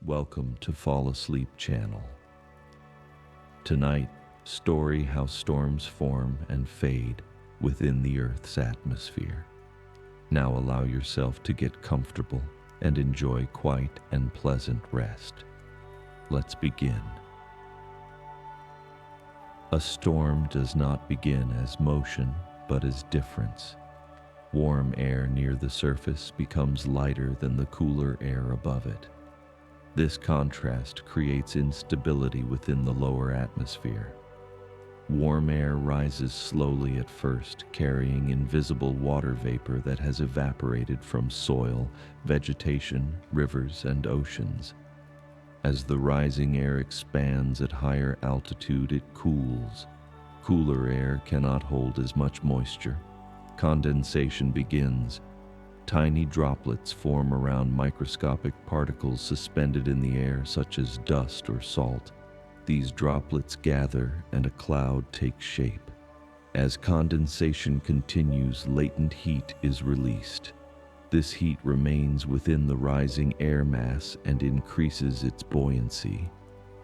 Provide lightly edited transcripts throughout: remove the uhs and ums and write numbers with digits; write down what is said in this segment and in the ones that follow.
Welcome to Fall Asleep Channel. Tonight, story how storms form and fade within the Earth's atmosphere. Now allow yourself to get comfortable and enjoy quiet and pleasant rest. Let's begin. A storm does not begin as motion, but as difference. Warm air near the surface becomes lighter than the cooler air above it. This contrast creates instability within the lower atmosphere. Warm air rises slowly at first, carrying invisible water vapor that has evaporated from soil, vegetation, rivers, and oceans. As the rising air expands at higher altitude, it cools. Cooler air cannot hold as much moisture. Condensation begins. Tiny droplets form around microscopic particles suspended in the air, such as dust or salt. These droplets gather and a cloud takes shape. As condensation continues, latent heat is released. This heat remains within the rising air mass and increases its buoyancy.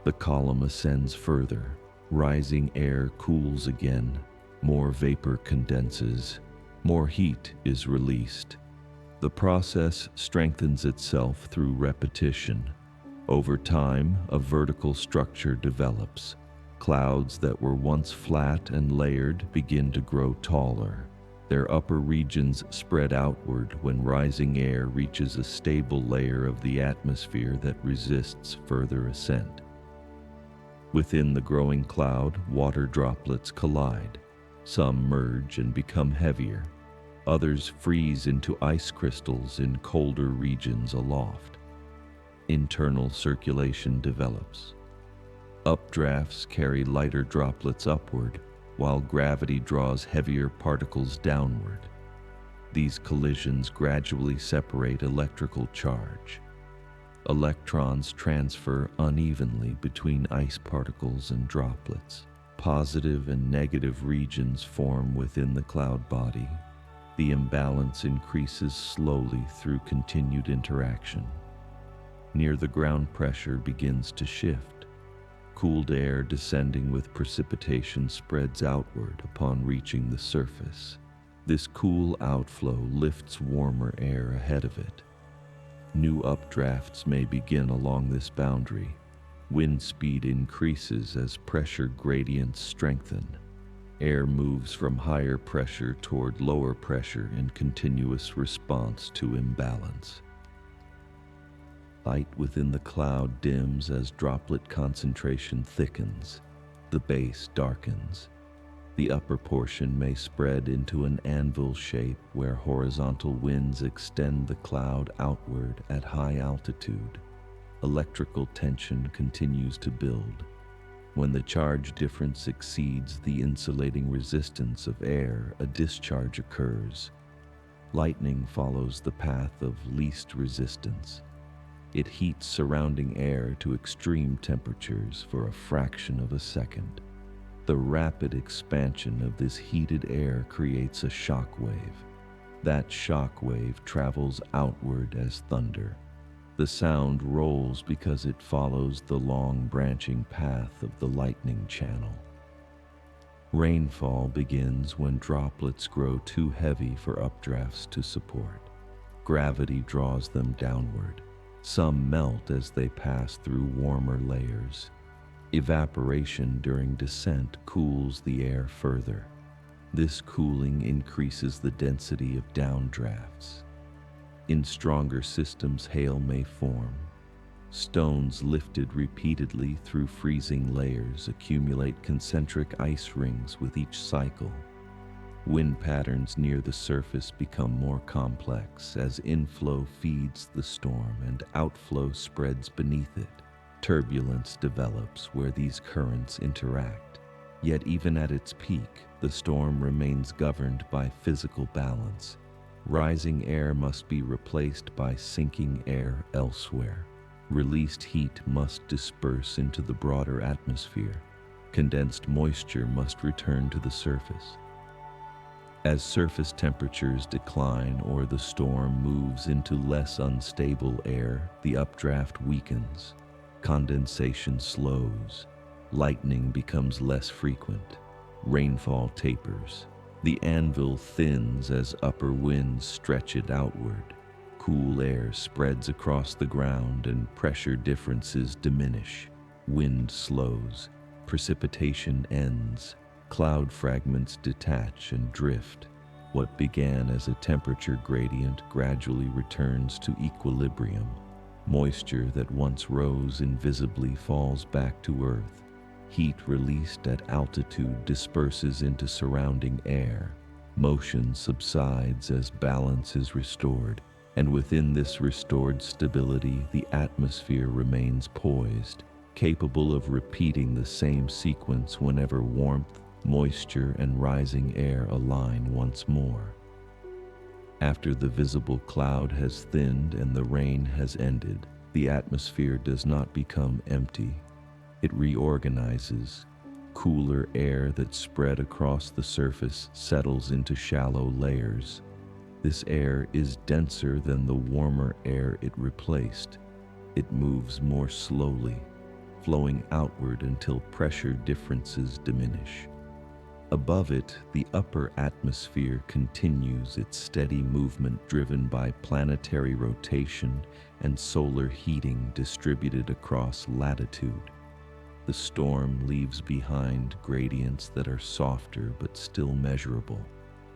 The column ascends further. Rising air cools again. More vapor condenses. More heat is released. The process strengthens itself through repetition. Over time, a vertical structure develops. Clouds that were once flat and layered begin to grow taller. Their upper regions spread outward when rising air reaches a stable layer of the atmosphere that resists further ascent. Within the growing cloud, water droplets collide. Some merge and become heavier. Others freeze into ice crystals in colder regions aloft. Internal circulation develops. Updrafts carry lighter droplets upward, while gravity draws heavier particles downward. These collisions gradually separate electrical charge. Electrons transfer unevenly between ice particles and droplets. Positive and negative regions form within the cloud body. The imbalance increases slowly through continued interaction. Near the ground, pressure begins to shift. Cooled air descending with precipitation spreads outward upon reaching the surface. This cool outflow lifts warmer air ahead of it. New updrafts may begin along this boundary. Wind speed increases as pressure gradients strengthen. Air moves from higher pressure toward lower pressure in continuous response to imbalance. Light within the cloud dims as droplet concentration thickens. The base darkens. The upper portion may spread into an anvil shape where horizontal winds extend the cloud outward at high altitude. Electrical tension continues to build. When the charge difference exceeds the insulating resistance of air, a discharge occurs. Lightning follows the path of least resistance. It heats surrounding air to extreme temperatures for a fraction of a second. The rapid expansion of this heated air creates a shock wave. That shock wave travels outward as thunder. The sound rolls because it follows the long branching path of the lightning channel. Rainfall begins when droplets grow too heavy for updrafts to support. Gravity draws them downward. Some melt as they pass through warmer layers. Evaporation during descent cools the air further. This cooling increases the density of downdrafts. In stronger systems, hail may form. Stones lifted repeatedly through freezing layers accumulate concentric ice rings with each cycle. Wind patterns near the surface become more complex as inflow feeds the storm and outflow spreads beneath it. Turbulence develops where these currents interact. Yet even at its peak, the storm remains governed by physical balance. Rising air must be replaced by sinking air elsewhere. Released heat must disperse into the broader atmosphere. Condensed moisture must return to the surface. As surface temperatures decline or the storm moves into less unstable air, the updraft weakens, condensation slows, lightning becomes less frequent, rainfall tapers. The anvil thins as upper winds stretch it outward. Cool air spreads across the ground and pressure differences diminish. Wind slows, precipitation ends, cloud fragments detach and drift. What began as a temperature gradient gradually returns to equilibrium. Moisture that once rose invisibly falls back to earth. Heat released at altitude disperses into surrounding air. Motion subsides as balance is restored, and within this restored stability, the atmosphere remains poised, capable of repeating the same sequence whenever warmth, moisture, and rising air align once more. After the visible cloud has thinned and the rain has ended, the atmosphere does not become empty. It reorganizes. Cooler air that spread across the surface settles into shallow layers. This air is denser than the warmer air it replaced. It moves more slowly, flowing outward until pressure differences diminish. Above it, the upper atmosphere continues its steady movement driven by planetary rotation and solar heating distributed across latitude. The storm leaves behind gradients that are softer but still measurable.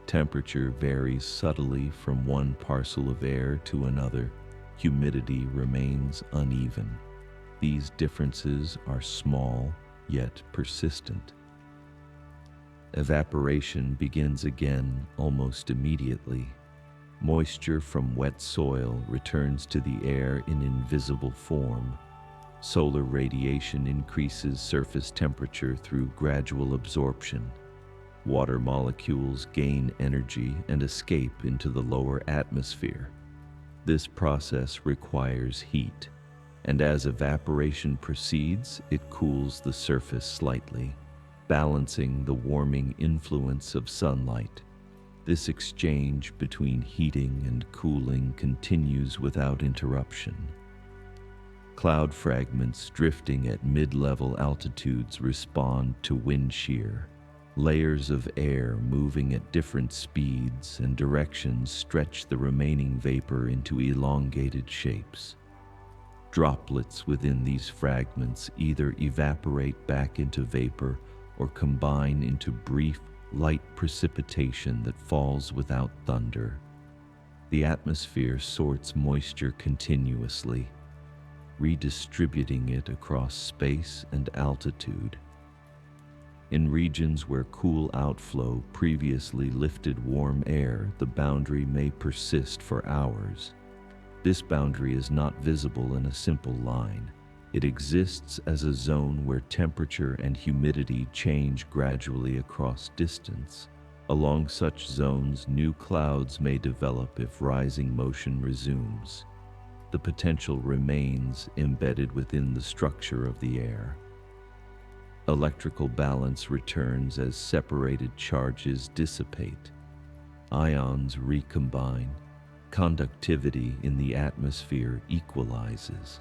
Temperature varies subtly from one parcel of air to another. Humidity remains uneven. These differences are small, yet persistent. Evaporation begins again almost immediately. Moisture from wet soil returns to the air in invisible form. Solar radiation increases surface temperature through gradual absorption. Water molecules gain energy and escape into the lower atmosphere. This process requires heat, and as evaporation proceeds, it cools the surface slightly, balancing the warming influence of sunlight. This exchange between heating and cooling continues without interruption. Cloud fragments drifting at mid-level altitudes respond to wind shear. Layers of air moving at different speeds and directions stretch the remaining vapor into elongated shapes. Droplets within these fragments either evaporate back into vapor or combine into brief, light precipitation that falls without thunder. The atmosphere sorts moisture continuously, redistributing it across space and altitude. In regions where cool outflow previously lifted warm air, the boundary may persist for hours. This boundary is not visible in a simple line. It exists as a zone where temperature and humidity change gradually across distance. Along such zones, new clouds may develop if rising motion resumes. The potential remains embedded within the structure of the air. Electrical balance returns as separated charges dissipate. Ions recombine. Conductivity in the atmosphere equalizes.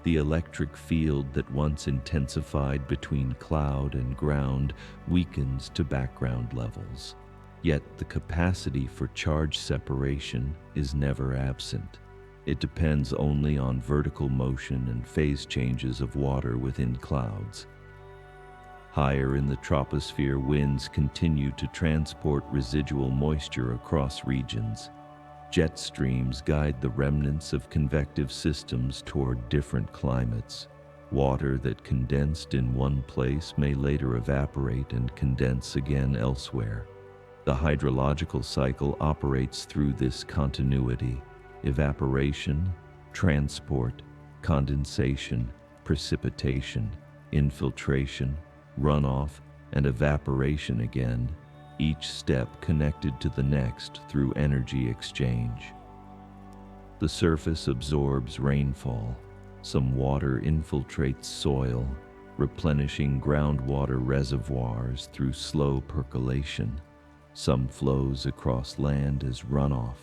The electric field that once intensified between cloud and ground weakens to background levels. Yet the capacity for charge separation is never absent. It depends only on vertical motion and phase changes of water within clouds. Higher in the troposphere, winds continue to transport residual moisture across regions. Jet streams guide the remnants of convective systems toward different climates. Water that condensed in one place may later evaporate and condense again elsewhere. The hydrological cycle operates through this continuity: evaporation, transport, condensation, precipitation, infiltration, runoff, and evaporation again, each step connected to the next through energy exchange. The surface absorbs rainfall. Some water infiltrates soil, replenishing groundwater reservoirs through slow percolation. Some flows across land as runoff,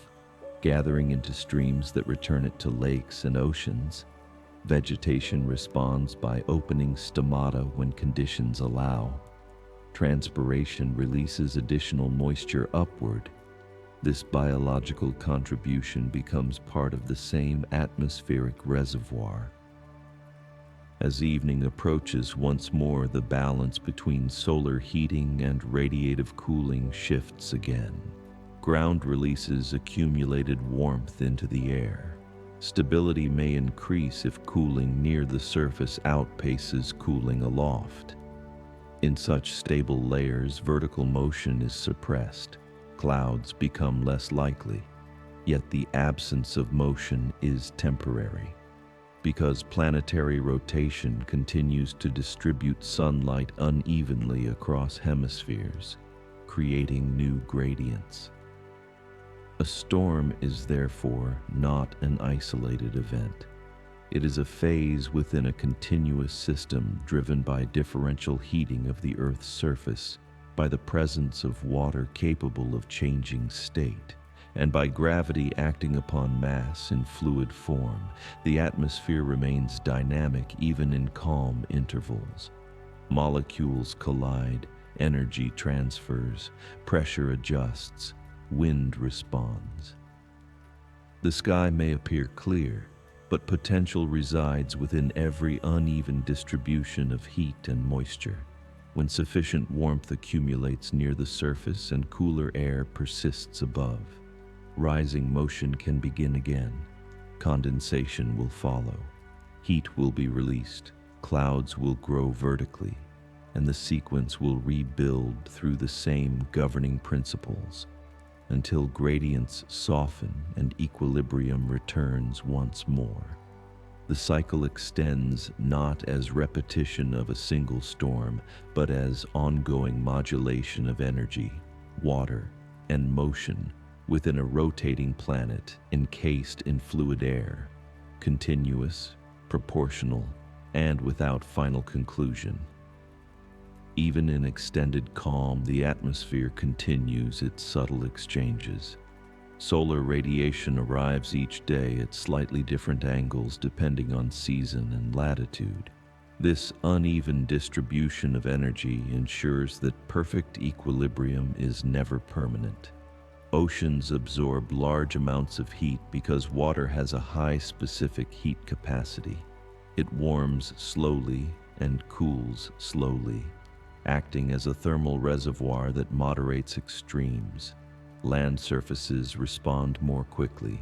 gathering into streams that return it to lakes and oceans. Vegetation responds by opening stomata when conditions allow. Transpiration releases additional moisture upward. This biological contribution becomes part of the same atmospheric reservoir. As evening approaches, once more the balance between solar heating and radiative cooling shifts again. Ground releases accumulated warmth into the air. Stability may increase if cooling near the surface outpaces cooling aloft. In such stable layers, vertical motion is suppressed. Clouds become less likely, yet the absence of motion is temporary, because planetary rotation continues to distribute sunlight unevenly across hemispheres, creating new gradients. A storm is therefore not an isolated event. It is a phase within a continuous system driven by differential heating of the Earth's surface, by the presence of water capable of changing state, and by gravity acting upon mass in fluid form. The atmosphere remains dynamic even in calm intervals. Molecules collide, energy transfers, pressure adjusts, wind responds. The sky may appear clear, but potential resides within every uneven distribution of heat and moisture. When sufficient warmth accumulates near the surface and cooler air persists above, rising motion can begin again. Condensation will follow. Heat will be released, clouds will grow vertically, and the sequence will rebuild through the same governing principles, until gradients soften and equilibrium returns once more. The cycle extends not as repetition of a single storm, but as ongoing modulation of energy, water, and motion within a rotating planet encased in fluid air, continuous, proportional, and without final conclusion. Even in extended calm, the atmosphere continues its subtle exchanges. Solar radiation arrives each day at slightly different angles depending on season and latitude. This uneven distribution of energy ensures that perfect equilibrium is never permanent. Oceans absorb large amounts of heat because water has a high specific heat capacity. It warms slowly and cools slowly, acting as a thermal reservoir that moderates extremes. Land surfaces respond more quickly,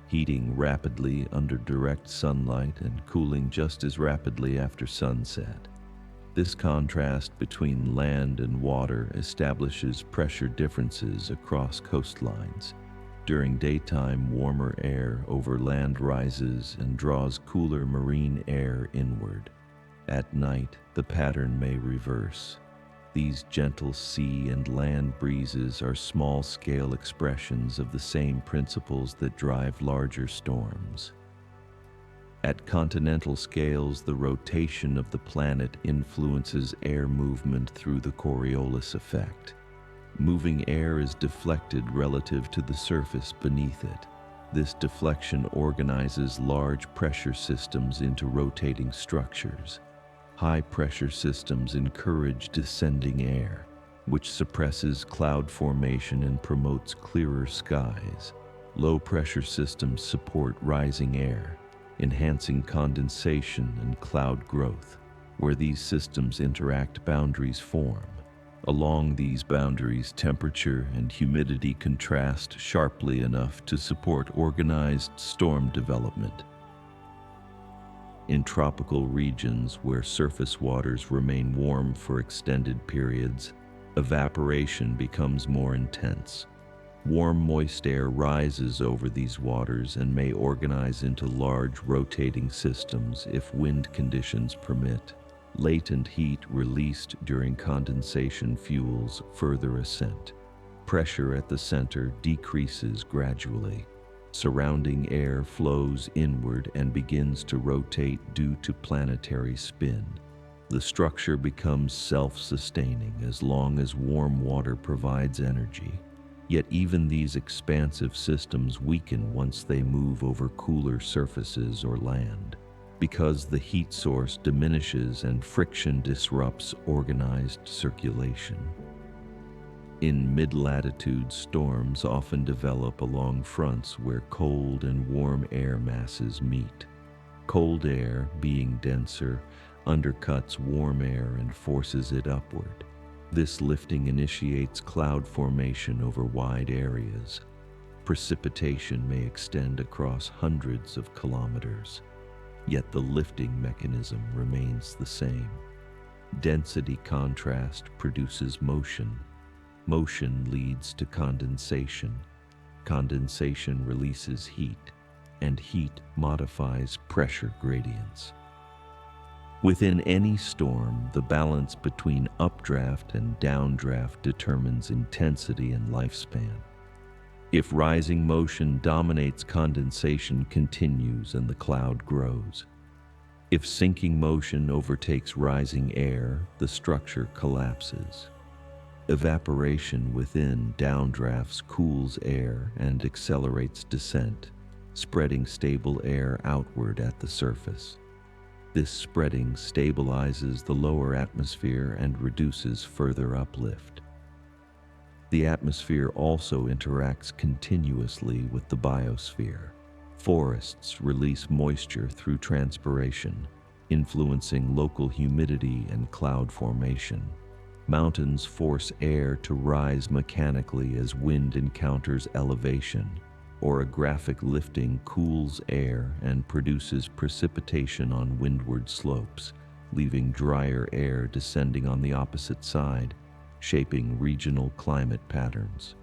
heating rapidly under direct sunlight and cooling just as rapidly after sunset. This contrast between land and water establishes pressure differences across coastlines. During daytime, warmer air over land rises and draws cooler marine air inward. At night, the pattern may reverse. These gentle sea and land breezes are small-scale expressions of the same principles that drive larger storms. At continental scales, the rotation of the planet influences air movement through the Coriolis effect. Moving air is deflected relative to the surface beneath it. This deflection organizes large pressure systems into rotating structures. High-pressure systems encourage descending air, which suppresses cloud formation and promotes clearer skies. Low-pressure systems support rising air, enhancing condensation and cloud growth. Where these systems interact, boundaries form. Along these boundaries, temperature and humidity contrast sharply enough to support organized storm development. In tropical regions where surface waters remain warm for extended periods, evaporation becomes more intense. Warm, moist air rises over these waters and may organize into large rotating systems if wind conditions permit. Latent heat released during condensation fuels further ascent. Pressure at the center decreases gradually. Surrounding air flows inward and begins to rotate due to planetary spin. The structure becomes self-sustaining as long as warm water provides energy. Yet even these expansive systems weaken once they move over cooler surfaces or land, because the heat source diminishes and friction disrupts organized circulation. In mid-latitude, storms often develop along fronts where cold and warm air masses meet. Cold air, being denser, undercuts warm air and forces it upward. This lifting initiates cloud formation over wide areas. Precipitation may extend across hundreds of kilometers, yet the lifting mechanism remains the same. Density contrast produces motion. Motion leads to condensation. Condensation releases heat, and heat modifies pressure gradients. Within any storm, the balance between updraft and downdraft determines intensity and lifespan. If rising motion dominates, condensation continues and the cloud grows. If sinking motion overtakes rising air, the structure collapses. Evaporation within downdrafts cools air and accelerates descent, spreading stable air outward at the surface. This spreading stabilizes the lower atmosphere and reduces further uplift. The atmosphere also interacts continuously with the biosphere. Forests release moisture through transpiration, influencing local humidity and cloud formation. Mountains force air to rise mechanically as wind encounters elevation. Orographic lifting cools air and produces precipitation on windward slopes, leaving drier air descending on the opposite side, shaping regional climate patterns.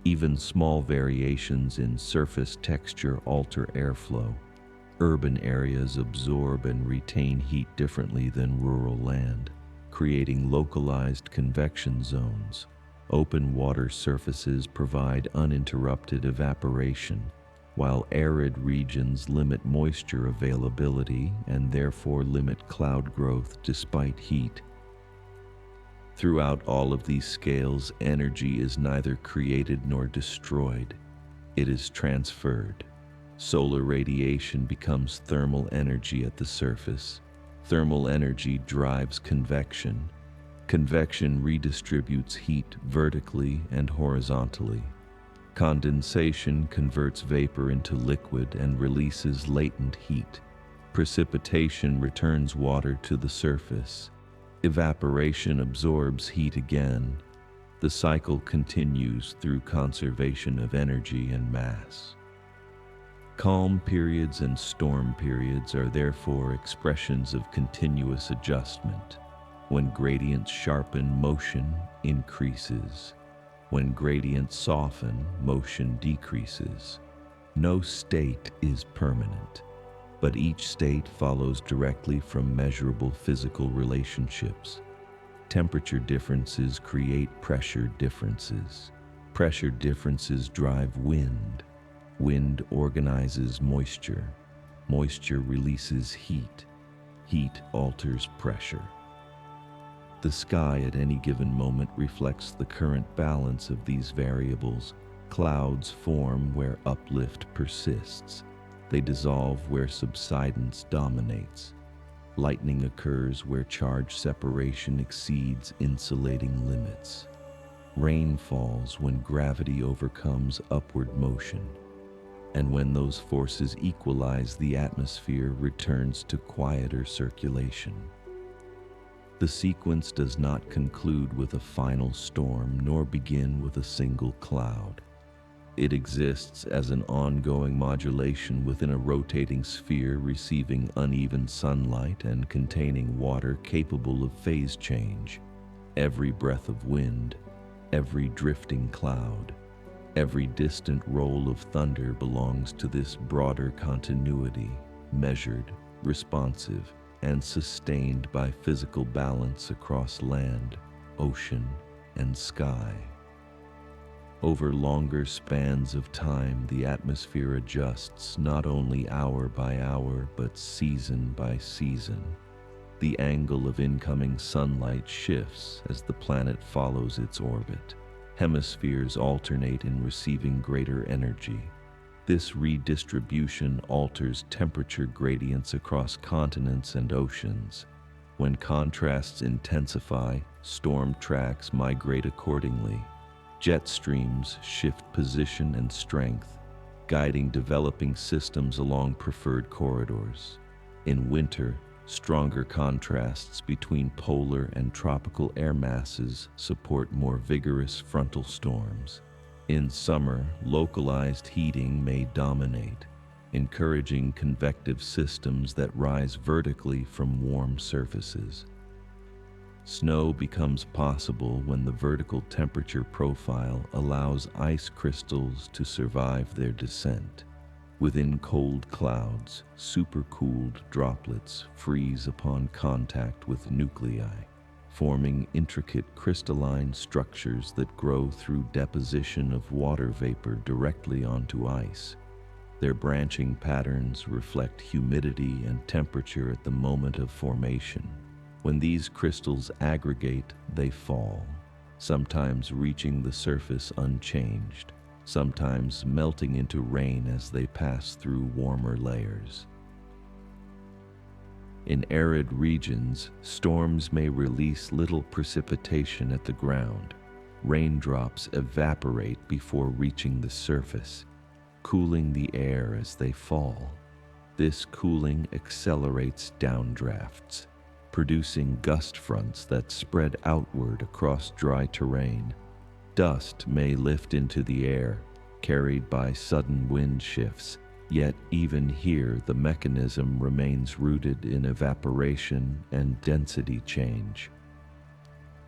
Even small variations in surface texture alter airflow. Urban areas absorb and retain heat differently than rural land, creating localized convection zones. Open water surfaces provide uninterrupted evaporation, while arid regions limit moisture availability and therefore limit cloud growth despite heat. Throughout all of these scales, energy is neither created nor destroyed. It is transferred. Solar radiation becomes thermal energy at the surface. Thermal energy drives convection. Convection redistributes heat vertically and horizontally. Condensation converts vapor into liquid and releases latent heat. Precipitation returns water to the surface. Evaporation absorbs heat again. The cycle continues through conservation of energy and mass. Calm periods and storm periods are therefore expressions of continuous adjustment. When gradients sharpen, motion increases. When gradients soften, motion decreases. No state is permanent, but each state follows directly from measurable physical relationships. Temperature differences create pressure differences. Pressure differences drive wind. Wind organizes moisture. Moisture releases heat. Heat alters pressure. The sky at any given moment reflects the current balance of these variables. Clouds form where uplift persists. They dissolve where subsidence dominates. Lightning occurs where charge separation exceeds insulating limits. Rain falls when gravity overcomes upward motion. And when those forces equalize, the atmosphere returns to quieter circulation. The sequence does not conclude with a final storm nor begin with a single cloud. It exists as an ongoing modulation within a rotating sphere receiving uneven sunlight and containing water capable of phase change. Every breath of wind, every drifting cloud, every distant roll of thunder belongs to this broader continuity, measured, responsive, and sustained by physical balance across land, ocean, and sky. Over longer spans of time, the atmosphere adjusts not only hour by hour, but season by season. The angle of incoming sunlight shifts as the planet follows its orbit. Hemispheres alternate in receiving greater energy. This redistribution alters temperature gradients across continents and oceans. When contrasts intensify, storm tracks migrate accordingly. Jet streams shift position and strength, guiding developing systems along preferred corridors. In winter, stronger contrasts between polar and tropical air masses support more vigorous frontal storms. In summer, localized heating may dominate, encouraging convective systems that rise vertically from warm surfaces. Snow becomes possible when the vertical temperature profile allows ice crystals to survive their descent. Within cold clouds, supercooled droplets freeze upon contact with nuclei, forming intricate crystalline structures that grow through deposition of water vapor directly onto ice. Their branching patterns reflect humidity and temperature at the moment of formation. When these crystals aggregate, they fall, sometimes reaching the surface unchanged, sometimes melting into rain as they pass through warmer layers. In arid regions, storms may release little precipitation at the ground. Raindrops evaporate before reaching the surface, cooling the air as they fall. This cooling accelerates downdrafts, producing gust fronts that spread outward across dry terrain. Dust may lift into the air, carried by sudden wind shifts, yet even here the mechanism remains rooted in evaporation and density change.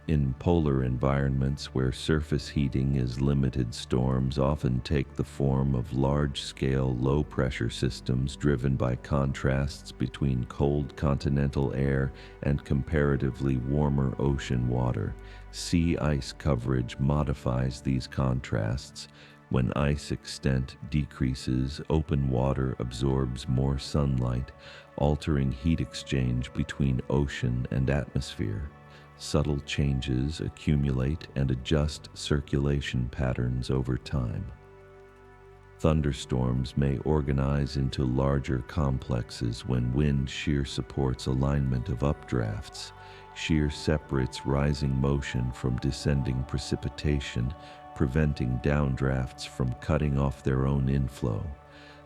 In polar environments where surface heating is limited, storms often take the form of large-scale low-pressure systems driven by contrasts between cold continental air and comparatively warmer ocean water. Sea ice coverage modifies these contrasts. When ice extent decreases, open water absorbs more sunlight, altering heat exchange between ocean and atmosphere. Subtle changes accumulate and adjust circulation patterns over time. Thunderstorms may organize into larger complexes when wind shear supports alignment of updrafts. Shear separates rising motion from descending precipitation, preventing downdrafts from cutting off their own inflow.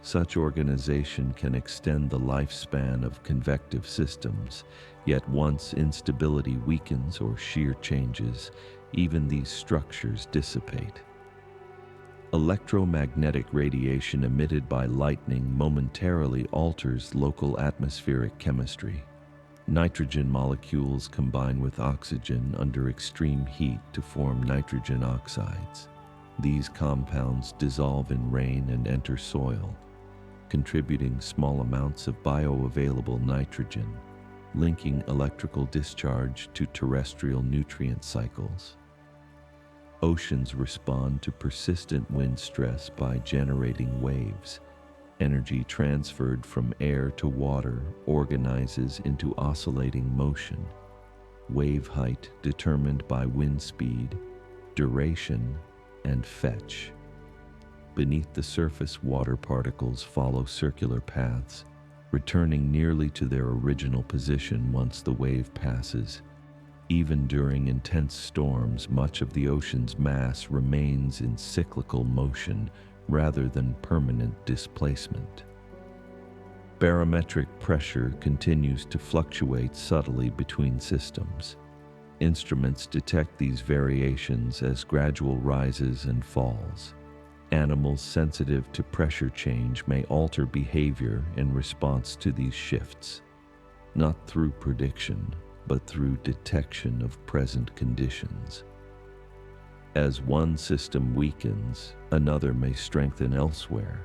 Such organization can extend the lifespan of convective systems, yet once instability weakens or shear changes, even these structures dissipate. Electromagnetic radiation emitted by lightning momentarily alters local atmospheric chemistry. Nitrogen molecules combine with oxygen under extreme heat to form nitrogen oxides. These compounds dissolve in rain and enter soil, contributing small amounts of bioavailable nitrogen, linking electrical discharge to terrestrial nutrient cycles. Oceans respond to persistent wind stress by generating waves. Energy transferred from air to water organizes into oscillating motion. Wave height determined by wind speed, duration, and fetch. Beneath the surface, water particles follow circular paths, returning nearly to their original position once the wave passes. Even during intense storms, much of the ocean's mass remains in cyclical motion rather than permanent displacement. Barometric pressure continues to fluctuate subtly between systems. Instruments detect these variations as gradual rises and falls. Animals sensitive to pressure change may alter behavior in response to these shifts, not through prediction, but through detection of present conditions. As one system weakens, another may strengthen elsewhere,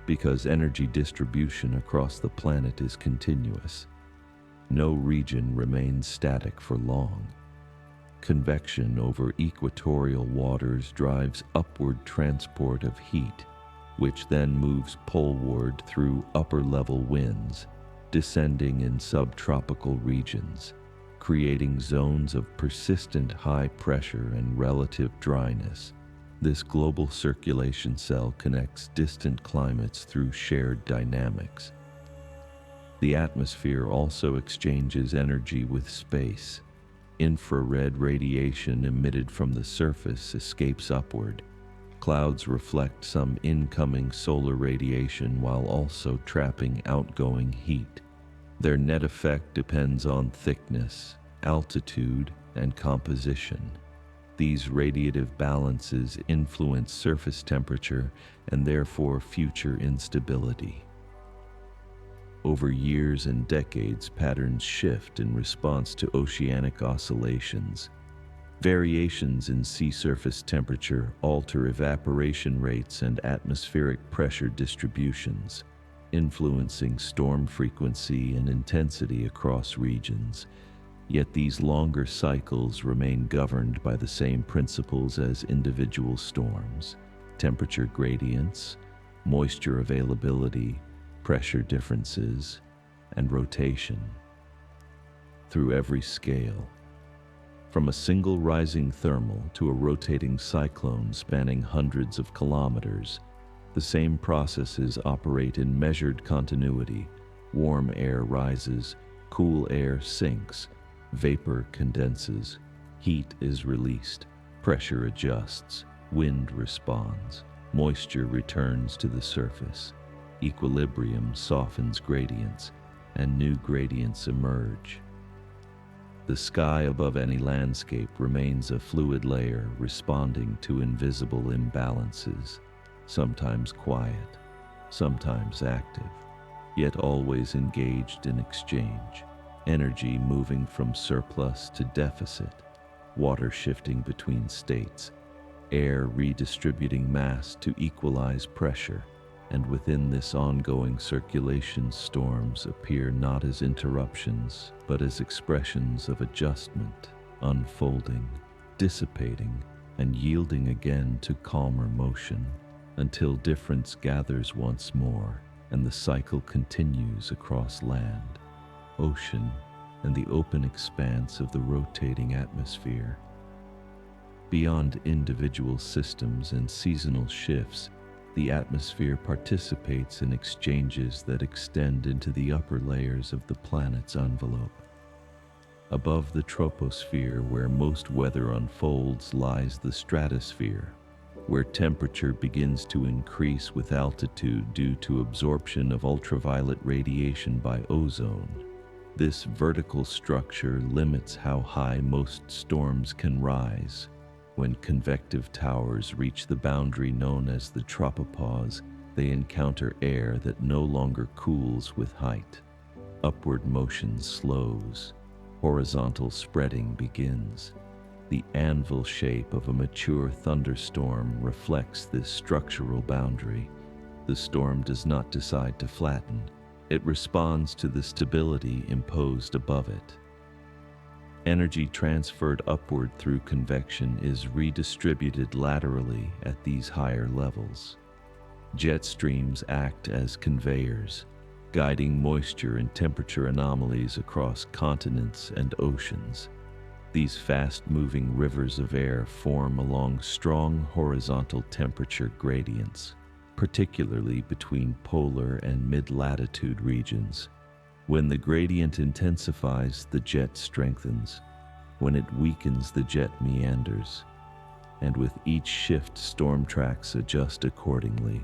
because energy distribution across the planet is continuous. No region remains static for long. Convection over equatorial waters drives upward transport of heat, which then moves poleward through upper-level winds. descending in subtropical regions, creating zones of persistent high pressure and relative dryness. This global circulation cell connects distant climates through shared dynamics. The atmosphere also exchanges energy with space. Infrared radiation emitted from the surface escapes upward. Clouds reflect some incoming solar radiation while also trapping outgoing heat. Their net effect depends on thickness, altitude, and composition. These radiative balances influence surface temperature and therefore future instability. Over years and decades, patterns shift in response to oceanic oscillations. Variations in sea surface temperature alter evaporation rates and atmospheric pressure distributions, influencing storm frequency and intensity across regions. Yet these longer cycles remain governed by the same principles as individual storms: temperature gradients, moisture availability, pressure differences, and rotation. Through every scale, from a single rising thermal to a rotating cyclone spanning hundreds of kilometers, the same processes operate in measured continuity. Warm air rises, cool air sinks, vapor condenses, heat is released, pressure adjusts, wind responds, moisture returns to the surface. Equilibrium softens gradients, and new gradients emerge. The sky above any landscape remains a fluid layer responding to invisible imbalances, sometimes quiet, sometimes active, yet always engaged in exchange. Energy moving from surplus to deficit, water shifting between states, air redistributing mass to equalize pressure. And within this ongoing circulation, storms appear not as interruptions, but as expressions of adjustment, unfolding, dissipating, and yielding again to calmer motion, until difference gathers once more, and the cycle continues across land, ocean, and the open expanse of the rotating atmosphere. Beyond individual systems and seasonal shifts, the atmosphere participates in exchanges that extend into the upper layers of the planet's envelope. Above the troposphere, where most weather unfolds, lies the stratosphere, where temperature begins to increase with altitude due to absorption of ultraviolet radiation by ozone. This vertical structure limits how high most storms can rise. When convective towers reach the boundary known as the tropopause, they encounter air that no longer cools with height. Upward motion slows. Horizontal spreading begins. The anvil shape of a mature thunderstorm reflects this structural boundary. The storm does not decide to flatten. It responds to the stability imposed above it. Energy transferred upward through convection is redistributed laterally at these higher levels. Jet streams act as conveyors, guiding moisture and temperature anomalies across continents and oceans. These fast-moving rivers of air form along strong horizontal temperature gradients, particularly between polar and mid-latitude regions. When the gradient intensifies, the jet strengthens. When it weakens, the jet meanders. And with each shift, storm tracks adjust accordingly.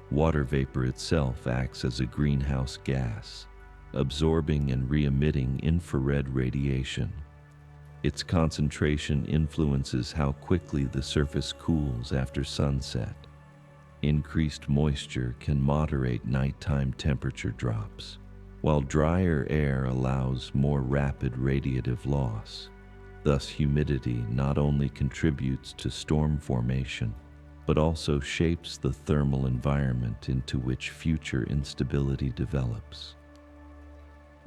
Water vapor itself acts as a greenhouse gas, absorbing and re-emitting infrared radiation. Its concentration influences how quickly the surface cools after sunset. Increased moisture can moderate nighttime temperature drops, while drier air allows more rapid radiative loss. Thus, humidity not only contributes to storm formation, but also shapes the thermal environment into which future instability develops.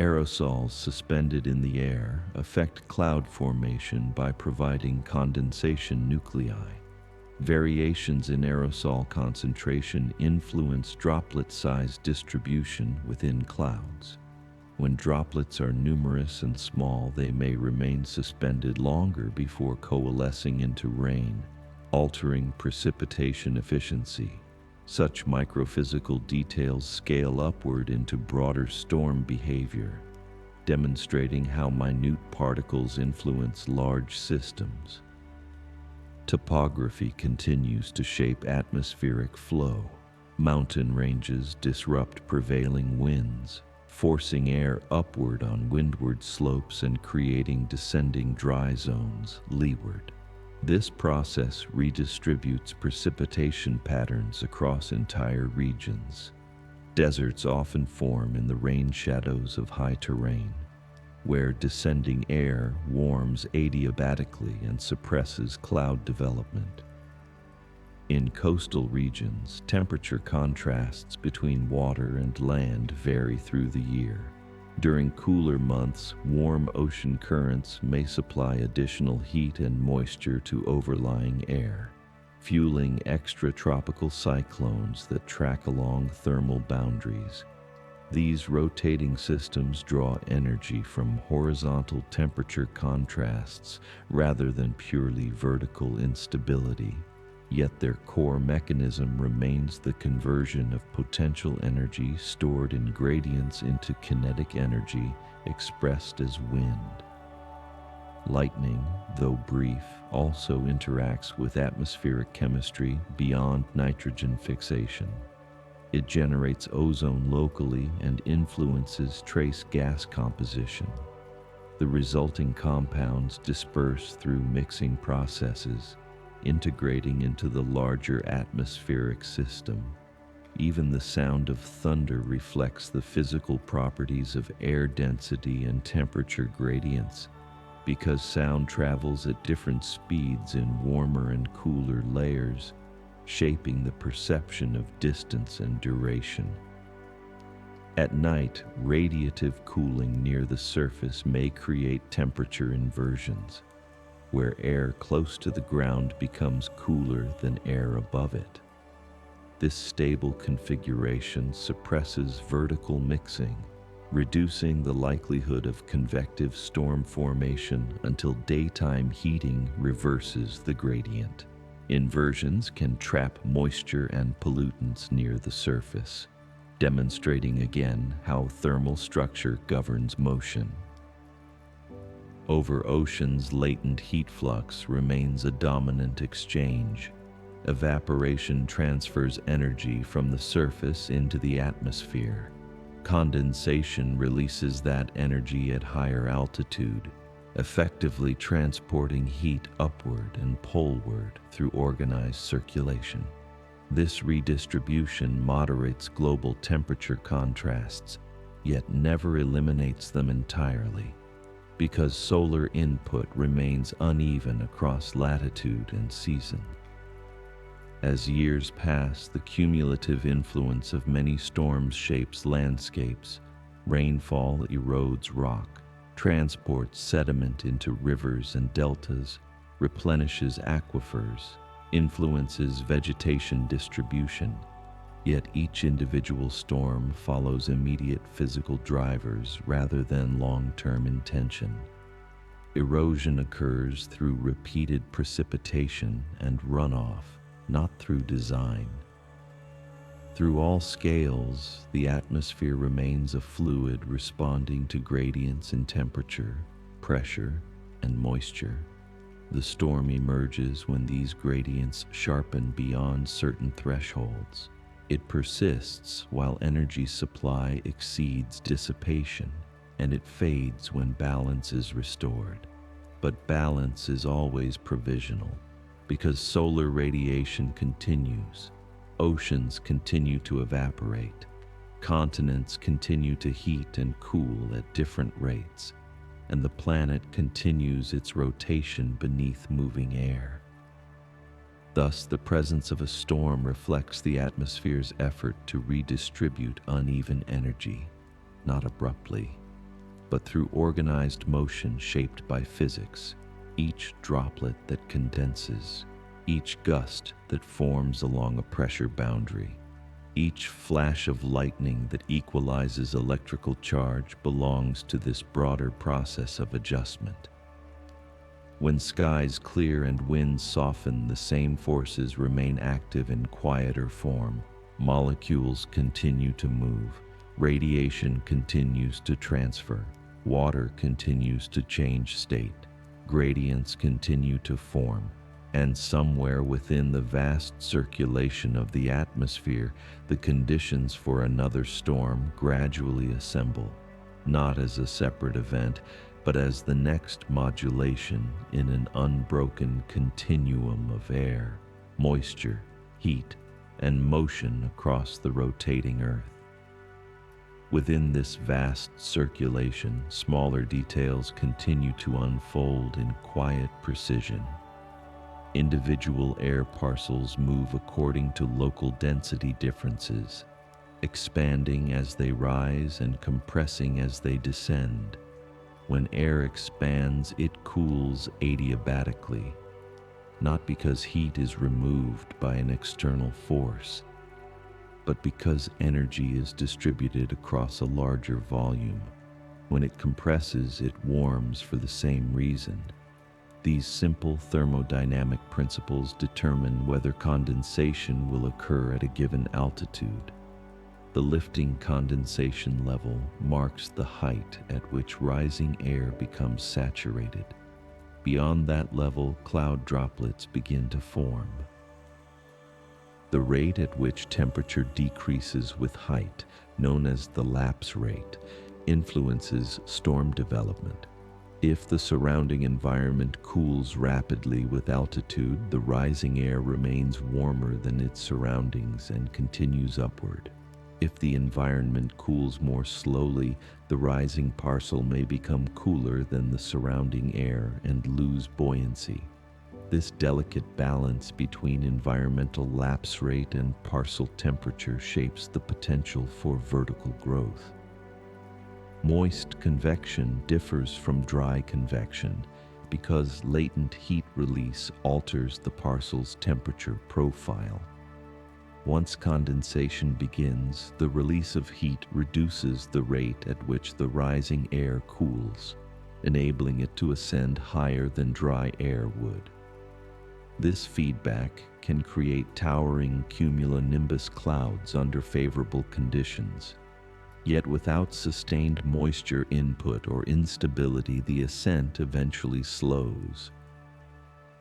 Aerosols suspended in the air affect cloud formation by providing condensation nuclei. Variations in aerosol concentration influence droplet size distribution within clouds. When droplets are numerous and small, they may remain suspended longer before coalescing into rain, altering precipitation efficiency. Such microphysical details scale upward into broader storm behavior, demonstrating how minute particles influence large systems. Topography continues to shape atmospheric flow. Mountain ranges disrupt prevailing winds, forcing air upward on windward slopes and creating descending dry zones leeward. This process redistributes precipitation patterns across entire regions. Deserts often form in the rain shadows of high terrain, where descending air warms adiabatically and suppresses cloud development. In coastal regions, temperature contrasts between water and land vary through the year. During cooler months, warm ocean currents may supply additional heat and moisture to overlying air, fueling extratropical cyclones that track along thermal boundaries. These rotating systems draw energy from horizontal temperature contrasts rather than purely vertical instability. Yet their core mechanism remains the conversion of potential energy stored in gradients into kinetic energy expressed as wind. Lightning, though brief, also interacts with atmospheric chemistry beyond nitrogen fixation. It generates ozone locally and influences trace gas composition. The resulting compounds disperse through mixing processes, integrating into the larger atmospheric system. Even the sound of thunder reflects the physical properties of air density and temperature gradients, because sound travels at different speeds in warmer and cooler layers, shaping the perception of distance and duration. At night, radiative cooling near the surface may create temperature inversions, where air close to the ground becomes cooler than air above it. This stable configuration suppresses vertical mixing, reducing the likelihood of convective storm formation until daytime heating reverses the gradient. Inversions can trap moisture and pollutants near the surface, demonstrating again how thermal structure governs motion. Over oceans, latent heat flux remains a dominant exchange. Evaporation transfers energy from the surface into the atmosphere. Condensation releases that energy at higher altitude, effectively transporting heat upward and poleward through organized circulation. This redistribution moderates global temperature contrasts, yet never eliminates them entirely, because solar input remains uneven across latitude and season. As years pass, the cumulative influence of many storms shapes landscapes. Rainfall erodes rock, transports sediment into rivers and deltas, replenishes aquifers, influences vegetation distribution. Yet each individual storm follows immediate physical drivers rather than long-term intention. Erosion occurs through repeated precipitation and runoff, not through design. Through all scales, the atmosphere remains a fluid responding to gradients in temperature, pressure, and moisture. The storm emerges when these gradients sharpen beyond certain thresholds. It persists while energy supply exceeds dissipation, and it fades when balance is restored. But balance is always provisional, because solar radiation continues. Oceans continue to evaporate. Continents continue to heat and cool at different rates, and the planet continues its rotation beneath moving air. Thus, the presence of a storm reflects the atmosphere's effort to redistribute uneven energy, not abruptly, but through organized motion shaped by physics. Each droplet that condenses, each gust that forms along a pressure boundary, each flash of lightning that equalizes electrical charge belongs to this broader process of adjustment. When skies clear and winds soften, the same forces remain active in quieter form. Molecules continue to move, radiation continues to transfer, water continues to change state, gradients continue to form, and somewhere within the vast circulation of the atmosphere, the conditions for another storm gradually assemble, not as a separate event, but as the next modulation in an unbroken continuum of air, moisture, heat, and motion across the rotating Earth. Within this vast circulation, smaller details continue to unfold in quiet precision. Individual air parcels move according to local density differences, expanding as they rise and compressing as they descend. When air expands, it cools adiabatically, not because heat is removed by an external force, but because energy is distributed across a larger volume. When it compresses, it warms for the same reason. These simple thermodynamic principles determine whether condensation will occur at a given altitude. The lifting condensation level marks the height at which rising air becomes saturated. Beyond that level, cloud droplets begin to form. The rate at which temperature decreases with height, known as the lapse rate, influences storm development. If the surrounding environment cools rapidly with altitude, the rising air remains warmer than its surroundings and continues upward. If the environment cools more slowly, the rising parcel may become cooler than the surrounding air and lose buoyancy. This delicate balance between environmental lapse rate and parcel temperature shapes the potential for vertical growth. Moist convection differs from dry convection because latent heat release alters the parcel's temperature profile. Once condensation begins, the release of heat reduces the rate at which the rising air cools, enabling it to ascend higher than dry air would. This feedback can create towering cumulonimbus clouds under favorable conditions. Yet without sustained moisture input or instability, the ascent eventually slows.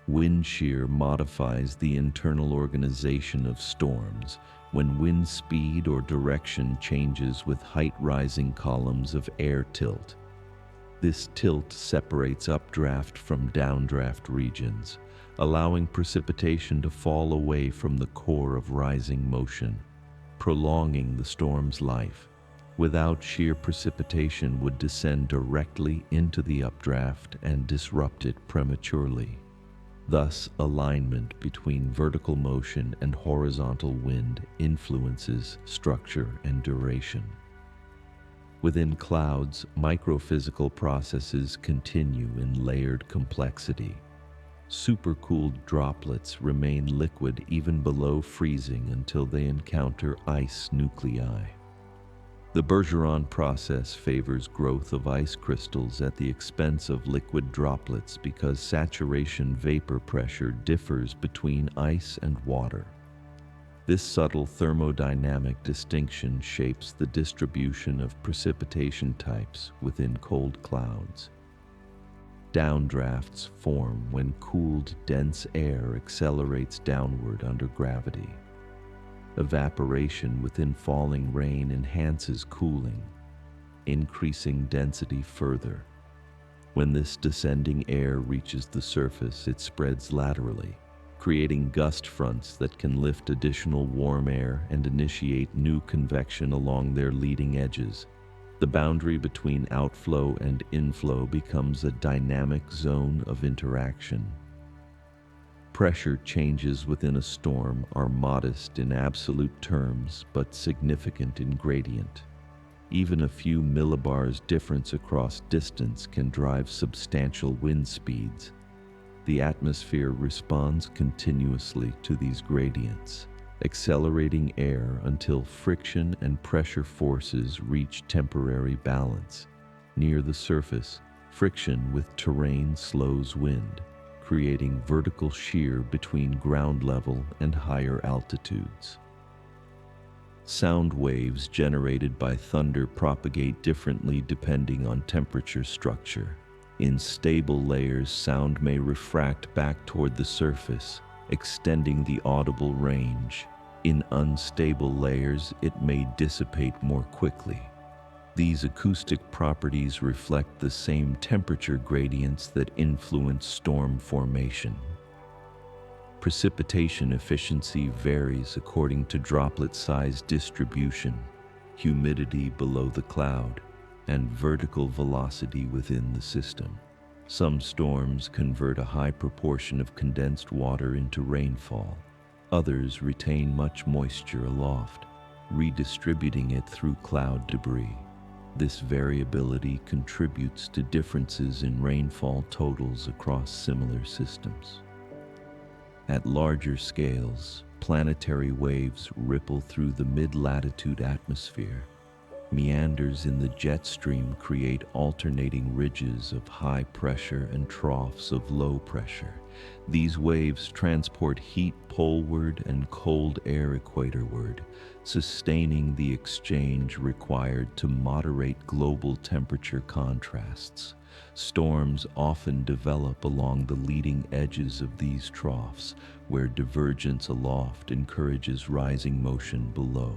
Wind shear modifies the internal organization of storms when wind speed or direction changes with height-rising columns of air tilt. This tilt separates updraft from downdraft regions, allowing precipitation to fall away from the core of rising motion, prolonging the storm's life. Without shear, precipitation would descend directly into the updraft and disrupt it prematurely. Thus, alignment between vertical motion and horizontal wind influences structure and duration. Within clouds, microphysical processes continue in layered complexity. Supercooled droplets remain liquid even below freezing until they encounter ice nuclei. The Bergeron process favors growth of ice crystals at the expense of liquid droplets because saturation vapor pressure differs between ice and water. This subtle thermodynamic distinction shapes the distribution of precipitation types within cold clouds. Downdrafts form when cooled, dense air accelerates downward under gravity. Evaporation within falling rain enhances cooling, increasing density further. When this descending air reaches the surface, it spreads laterally, creating gust fronts that can lift additional warm air and initiate new convection along their leading edges. The boundary between outflow and inflow becomes a dynamic zone of interaction. Pressure changes within a storm are modest in absolute terms, but significant in gradient. Even a few millibars difference across distance can drive substantial wind speeds. The atmosphere responds continuously to these gradients, accelerating air until friction and pressure forces reach temporary balance. Near the surface, friction with terrain slows wind, creating vertical shear between ground level and higher altitudes. Sound waves generated by thunder propagate differently depending on temperature structure. In stable layers, sound may refract back toward the surface, extending the audible range. In unstable layers, it may dissipate more quickly. These acoustic properties reflect the same temperature gradients that influence storm formation. Precipitation efficiency varies according to droplet size distribution, humidity below the cloud, and vertical velocity within the system. Some storms convert a high proportion of condensed water into rainfall. Others retain much moisture aloft, redistributing it through cloud debris. This variability contributes to differences in rainfall totals across similar systems. At larger scales, planetary waves ripple through the mid-latitude atmosphere. Meanders in the jet stream create alternating ridges of high pressure and troughs of low pressure. These waves transport heat poleward and cold air equatorward, sustaining the exchange required to moderate global temperature contrasts. Storms often develop along the leading edges of these troughs, where divergence aloft encourages rising motion below.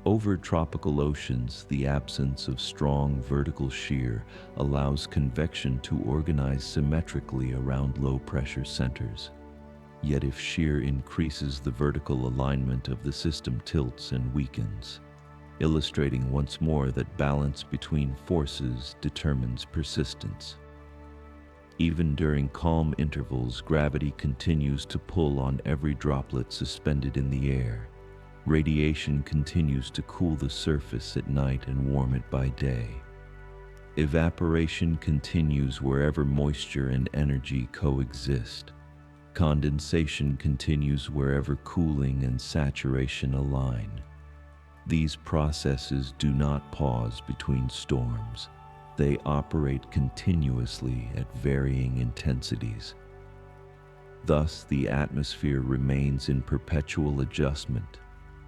Over tropical oceans, the absence of strong vertical shear allows convection to organize symmetrically around low-pressure centers. Yet if shear increases, the vertical alignment of the system tilts and weakens, illustrating once more that balance between forces determines persistence. Even during calm intervals, gravity continues to pull on every droplet suspended in the air. Radiation continues to cool the surface at night and warm it by day. Evaporation continues wherever moisture and energy coexist. Condensation continues wherever cooling and saturation align. These processes do not pause between storms. They operate continuously at varying intensities. Thus, the atmosphere remains in perpetual adjustment,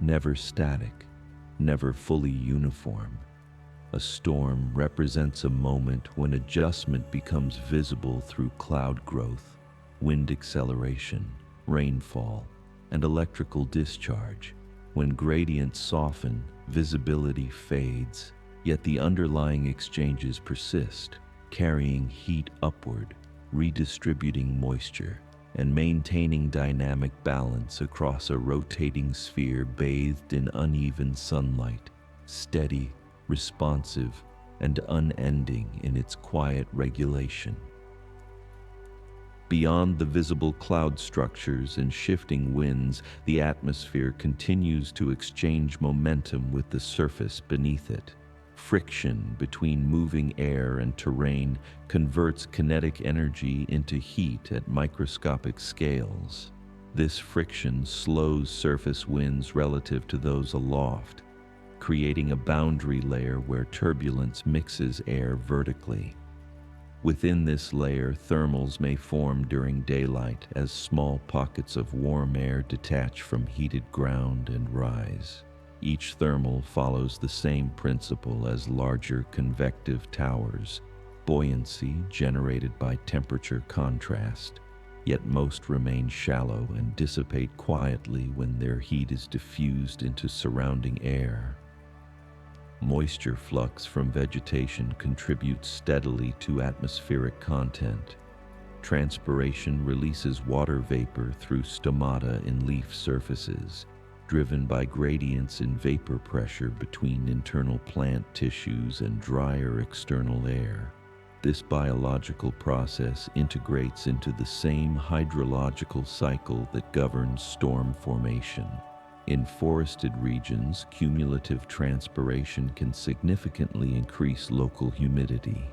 never static, never fully uniform. A storm represents a moment when adjustment becomes visible through cloud growth, wind acceleration, rainfall, and electrical discharge. When gradients soften, visibility fades, yet the underlying exchanges persist, carrying heat upward, redistributing moisture, and maintaining dynamic balance across a rotating sphere bathed in uneven sunlight, steady, responsive, and unending in its quiet regulation. Beyond the visible cloud structures and shifting winds, the atmosphere continues to exchange momentum with the surface beneath it. Friction between moving air and terrain converts kinetic energy into heat at microscopic scales. This friction slows surface winds relative to those aloft, creating a boundary layer where turbulence mixes air vertically. Within this layer, thermals may form during daylight as small pockets of warm air detach from heated ground and rise. Each thermal follows the same principle as larger convective towers, buoyancy generated by temperature contrast, yet most remain shallow and dissipate quietly when their heat is diffused into surrounding air. Moisture flux from vegetation contributes steadily to atmospheric content. Transpiration releases water vapor through stomata in leaf surfaces, driven by gradients in vapor pressure between internal plant tissues and drier external air. This biological process integrates into the same hydrological cycle that governs storm formation. In forested regions, cumulative transpiration can significantly increase local humidity.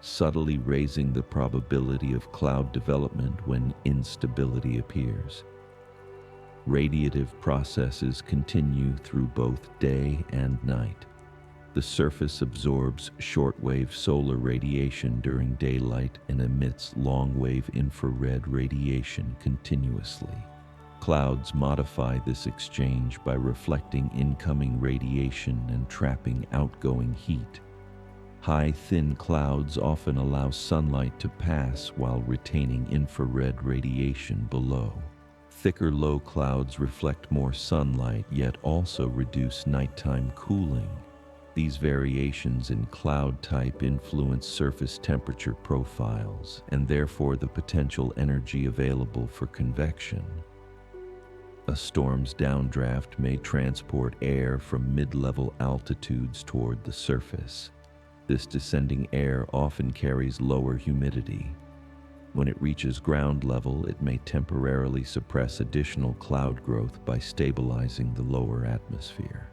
subtly raising the probability of cloud development when instability appears. Radiative processes continue through both day and night. The surface absorbs shortwave solar radiation during daylight and emits long-wave infrared radiation continuously. Clouds modify this exchange by reflecting incoming radiation and trapping outgoing heat. High, thin clouds often allow sunlight to pass while retaining infrared radiation below. Thicker, low clouds reflect more sunlight yet also reduce nighttime cooling. These variations in cloud type influence surface temperature profiles and therefore the potential energy available for convection. A storm's downdraft may transport air from mid-level altitudes toward the surface. This descending air often carries lower humidity. When it reaches ground level, it may temporarily suppress additional cloud growth by stabilizing the lower atmosphere.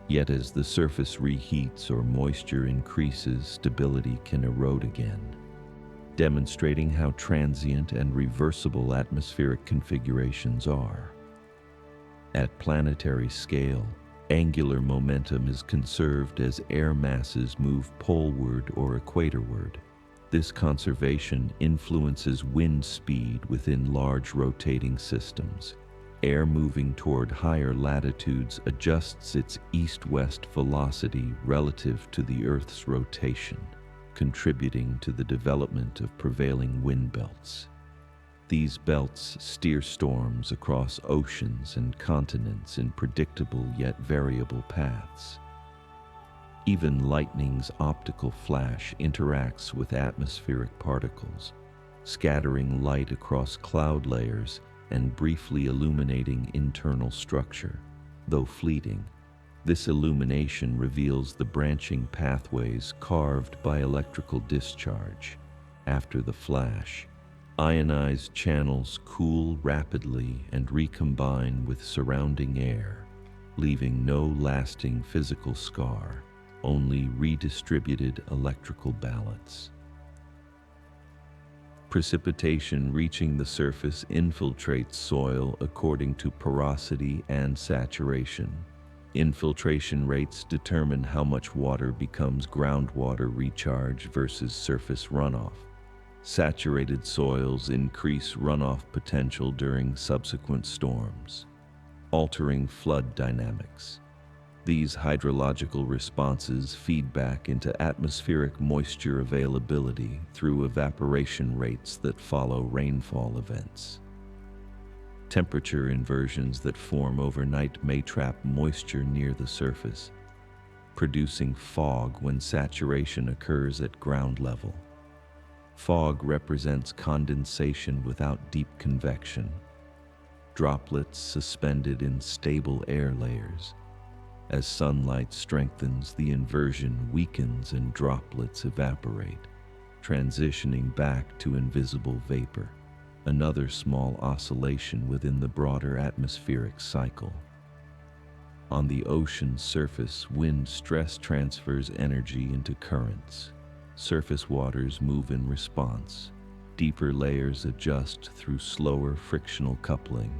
Yet as the surface reheats or moisture increases, stability can erode again, demonstrating how transient and reversible atmospheric configurations are. At planetary scale, angular momentum is conserved as air masses move poleward or equatorward. This conservation influences wind speed within large rotating systems. Air moving toward higher latitudes adjusts its east-west velocity relative to the Earth's rotation, contributing to the development of prevailing wind belts. These belts steer storms across oceans and continents in predictable yet variable paths. Even lightning's optical flash interacts with atmospheric particles, scattering light across cloud layers and briefly illuminating internal structure. Though fleeting, this illumination reveals the branching pathways carved by electrical discharge. After the flash, ionized channels cool rapidly and recombine with surrounding air, leaving no lasting physical scar, only redistributed electrical balance. Precipitation reaching the surface infiltrates soil according to porosity and saturation. Infiltration rates determine how much water becomes groundwater recharge versus surface runoff. Saturated soils increase runoff potential during subsequent storms, altering flood dynamics. These hydrological responses feed back into atmospheric moisture availability through evaporation rates that follow rainfall events. Temperature inversions that form overnight may trap moisture near the surface, producing fog when saturation occurs at ground level. Fog represents condensation without deep convection, droplets suspended in stable air layers. As sunlight strengthens, the inversion weakens and droplets evaporate, transitioning back to invisible vapor, another small oscillation within the broader atmospheric cycle. On the ocean's surface, wind stress transfers energy into currents. Surface waters move in response. Deeper layers adjust through slower frictional coupling.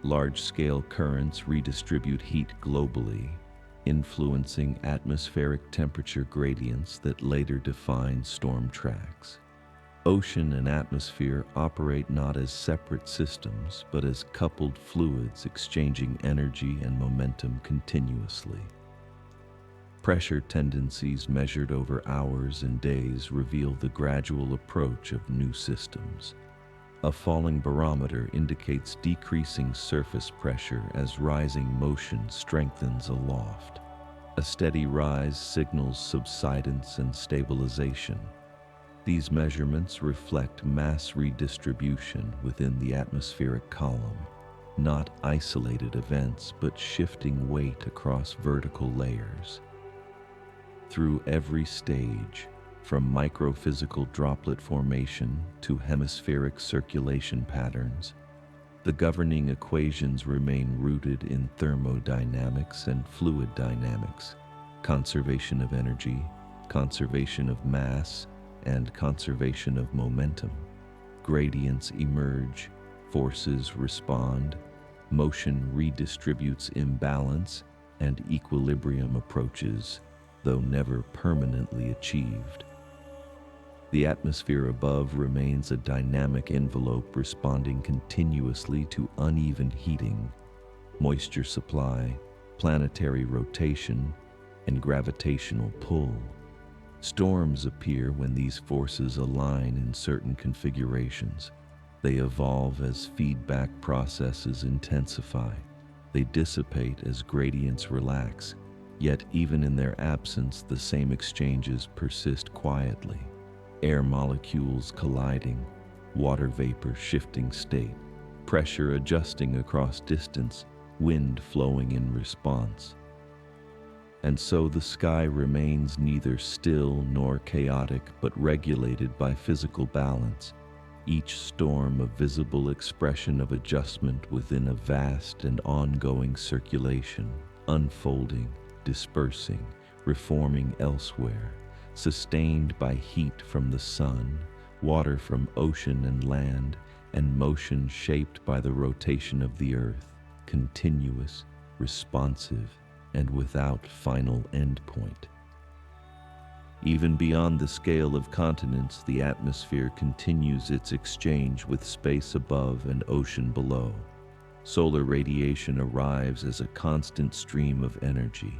Large-scale currents redistribute heat globally, influencing atmospheric temperature gradients that later define storm tracks. Ocean and atmosphere operate not as separate systems, but as coupled fluids exchanging energy and momentum continuously. Pressure tendencies measured over hours and days reveal the gradual approach of new systems. A falling barometer indicates decreasing surface pressure as rising motion strengthens aloft. A steady rise signals subsidence and stabilization. These measurements reflect mass redistribution within the atmospheric column, not isolated events, but shifting weight across vertical layers. Through every stage, from microphysical droplet formation to hemispheric circulation patterns, the governing equations remain rooted in thermodynamics and fluid dynamics, conservation of energy, conservation of mass, and conservation of momentum. Gradients emerge, forces respond, motion redistributes imbalance, and equilibrium approaches, though never permanently achieved. The atmosphere above remains a dynamic envelope responding continuously to uneven heating, moisture supply, planetary rotation, and gravitational pull. Storms appear when these forces align in certain configurations. They evolve as feedback processes intensify. They dissipate as gradients relax, yet even in their absence, the same exchanges persist quietly. Air molecules colliding, water vapor shifting state, pressure adjusting across distance, wind flowing in response. And so the sky remains neither still nor chaotic, but regulated by physical balance, each storm a visible expression of adjustment within a vast and ongoing circulation, unfolding, dispersing, reforming elsewhere, sustained by heat from the sun, water from ocean and land, and motion shaped by the rotation of the earth, continuous, responsive, and without final endpoint. Even beyond the scale of continents, the atmosphere continues its exchange with space above and ocean below. Solar radiation arrives as a constant stream of energy,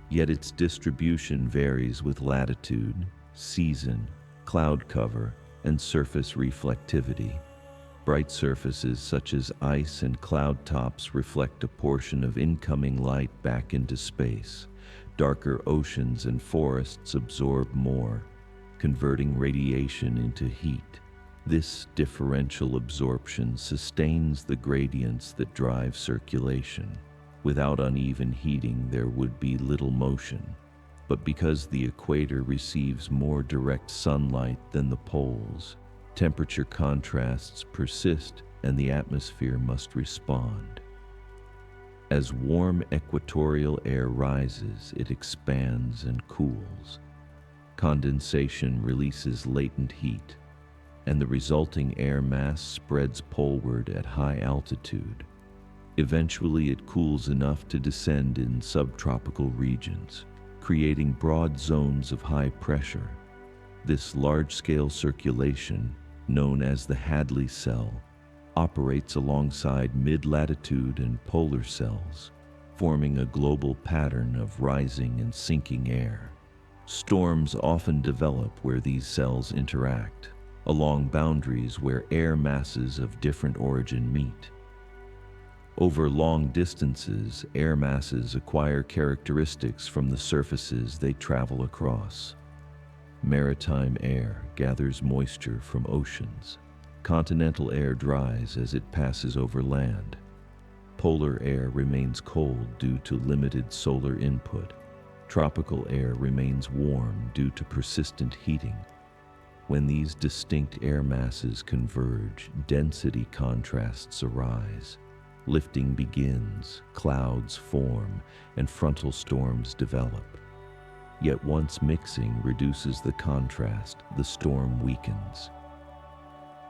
yet its distribution varies with latitude, season, cloud cover, and surface reflectivity. Bright surfaces such as ice and cloud tops reflect a portion of incoming light back into space. Darker oceans and forests absorb more, converting radiation into heat. This differential absorption sustains the gradients that drive circulation. Without uneven heating, there would be little motion. But because the equator receives more direct sunlight than the poles, temperature contrasts persist and the atmosphere must respond. As warm equatorial air rises, it expands and cools. Condensation releases latent heat, and the resulting air mass spreads poleward at high altitude. Eventually, it cools enough to descend in subtropical regions, creating broad zones of high pressure. This large-scale circulation, known as the Hadley cell, operates alongside mid-latitude and polar cells, forming a global pattern of rising and sinking air. Storms often develop where these cells interact, along boundaries where air masses of different origin meet. Over long distances, air masses acquire characteristics from the surfaces they travel across. Maritime air gathers moisture from oceans. Continental air dries as it passes over land. Polar air remains cold due to limited solar input. Tropical air remains warm due to persistent heating. When these distinct air masses converge, density contrasts arise. Lifting begins, clouds form, and frontal storms develop. Yet once mixing reduces the contrast, the storm weakens.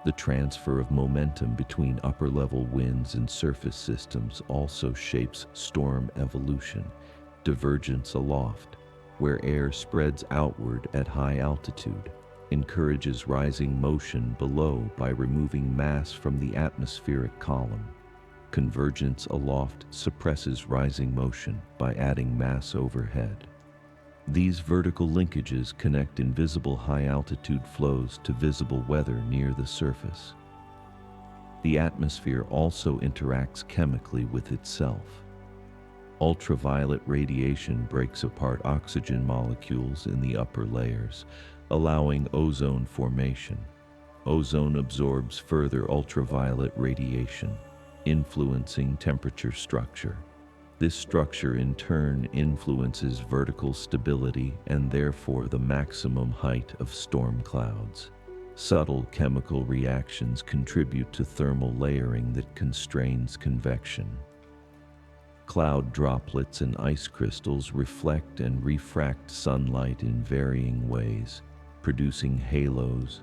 The transfer of momentum between upper-level winds and surface systems also shapes storm evolution. Divergence aloft, where air spreads outward at high altitude, encourages rising motion below by removing mass from the atmospheric column. Convergence aloft suppresses rising motion by adding mass overhead. These vertical linkages connect invisible high-altitude flows to visible weather near the surface. The atmosphere also interacts chemically with itself. Ultraviolet radiation breaks apart oxygen molecules in the upper layers, allowing ozone formation. Ozone absorbs further ultraviolet radiation, influencing temperature structure. This structure in turn influences vertical stability and therefore the maximum height of storm clouds. Subtle chemical reactions contribute to thermal layering that constrains convection. Cloud droplets and ice crystals reflect and refract sunlight in varying ways, producing halos,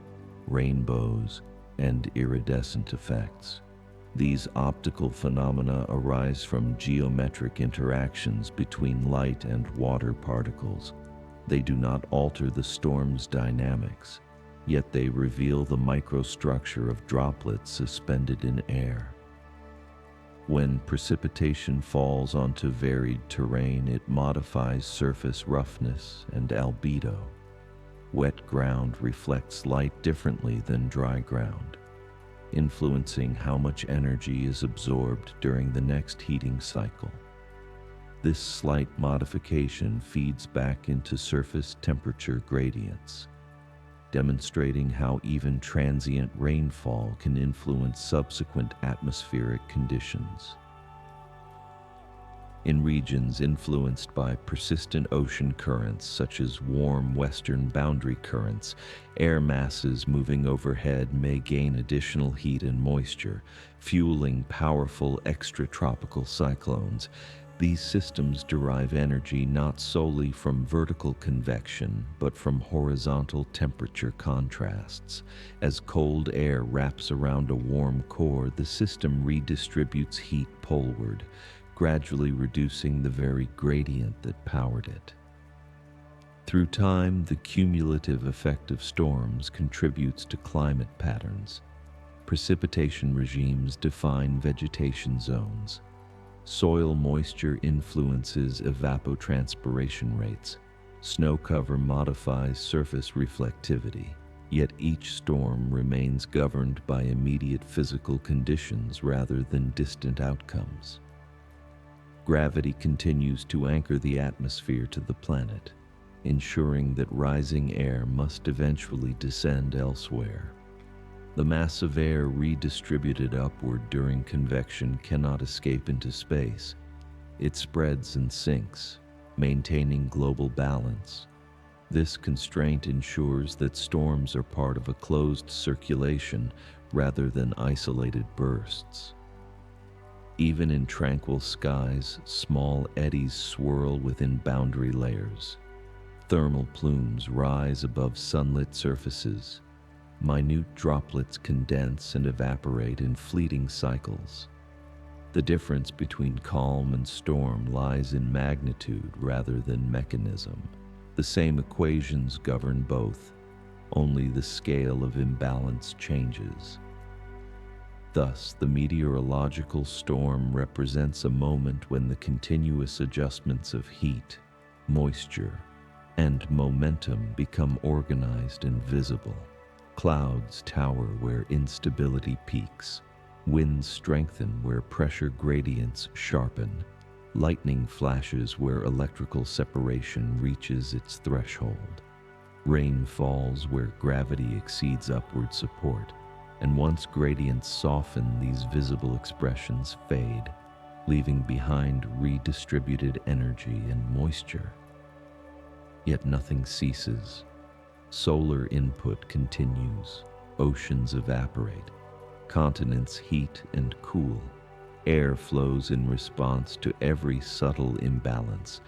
rainbows, and iridescent effects. These optical phenomena arise from geometric interactions between light and water particles. They do not alter the storm's dynamics, yet they reveal the microstructure of droplets suspended in air. When precipitation falls onto varied terrain, it modifies surface roughness and albedo. Wet ground reflects light differently than dry ground, influencing how much energy is absorbed during the next heating cycle. This slight modification feeds back into surface temperature gradients, demonstrating how even transient rainfall can influence subsequent atmospheric conditions. In regions influenced by persistent ocean currents, such as warm western boundary currents, air masses moving overhead may gain additional heat and moisture, fueling powerful extratropical cyclones. These systems derive energy not solely from vertical convection, but from horizontal temperature contrasts. As cold air wraps around a warm core, the system redistributes heat poleward, gradually reducing the very gradient that powered it. Through time, the cumulative effect of storms contributes to climate patterns. Precipitation regimes define vegetation zones. Soil moisture influences evapotranspiration rates. Snow cover modifies surface reflectivity. Yet each storm remains governed by immediate physical conditions rather than distant outcomes. Gravity continues to anchor the atmosphere to the planet, ensuring that rising air must eventually descend elsewhere. The mass of air redistributed upward during convection cannot escape into space. It spreads and sinks, maintaining global balance. This constraint ensures that storms are part of a closed circulation rather than isolated bursts. Even in tranquil skies, small eddies swirl within boundary layers. Thermal plumes rise above sunlit surfaces. Minute droplets condense and evaporate in fleeting cycles. The difference between calm and storm lies in magnitude rather than mechanism. The same equations govern both, only the scale of imbalance changes. Thus, the meteorological storm represents a moment when the continuous adjustments of heat, moisture, and momentum become organized and visible. Clouds tower where instability peaks. Winds strengthen where pressure gradients sharpen. Lightning flashes where electrical separation reaches its threshold. Rain falls where gravity exceeds upward support. And once gradients soften, these visible expressions fade, leaving behind redistributed energy and moisture. Yet nothing ceases. Solar input continues. Oceans evaporate. Continents heat and cool. Air flows in response to every subtle imbalance.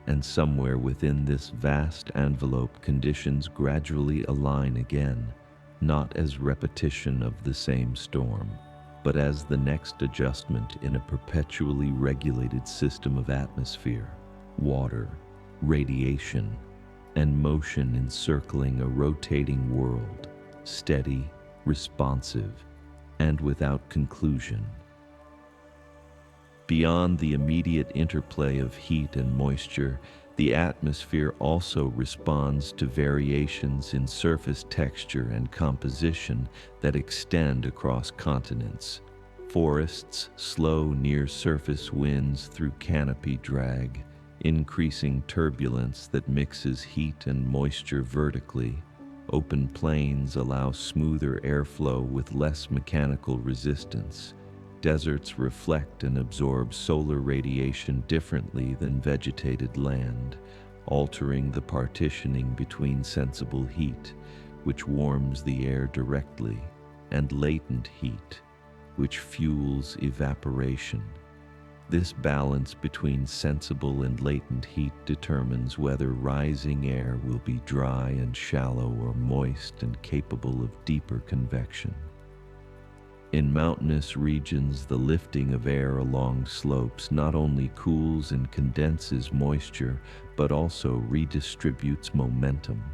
And somewhere within this vast envelope, conditions gradually align again, not as repetition of the same storm, but as the next adjustment in a perpetually regulated system of atmosphere, water, radiation, and motion encircling a rotating world, steady, responsive, and without conclusion. Beyond the immediate interplay of heat and moisture, the atmosphere also responds to variations in surface texture and composition that extend across continents. Forests slow near-surface winds through canopy drag, increasing turbulence that mixes heat and moisture vertically. Open plains allow smoother airflow with less mechanical resistance. Deserts reflect and absorb solar radiation differently than vegetated land, altering the partitioning between sensible heat, which warms the air directly, and latent heat, which fuels evaporation. This balance between sensible and latent heat determines whether rising air will be dry and shallow or moist and capable of deeper convection. In mountainous regions, the lifting of air along slopes not only cools and condenses moisture, but also redistributes momentum.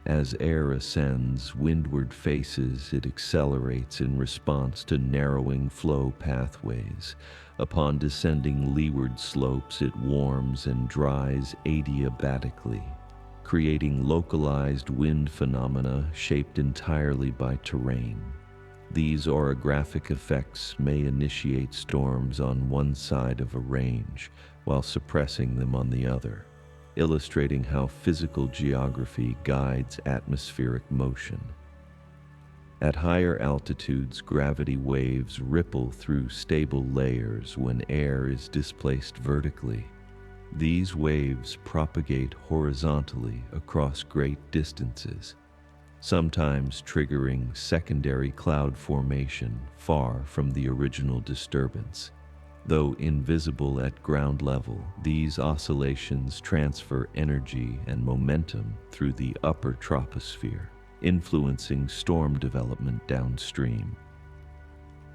As air ascends windward faces, it accelerates in response to narrowing flow pathways. Upon descending leeward slopes, it warms and dries adiabatically, creating localized wind phenomena shaped entirely by terrain. These orographic effects may initiate storms on one side of a range while suppressing them on the other, illustrating how physical geography guides atmospheric motion. At higher altitudes, gravity waves ripple through stable layers when air is displaced vertically. These waves propagate horizontally across great distances, sometimes triggering secondary cloud formation far from the original disturbance. Though invisible at ground level, these oscillations transfer energy and momentum through the upper troposphere, influencing storm development downstream.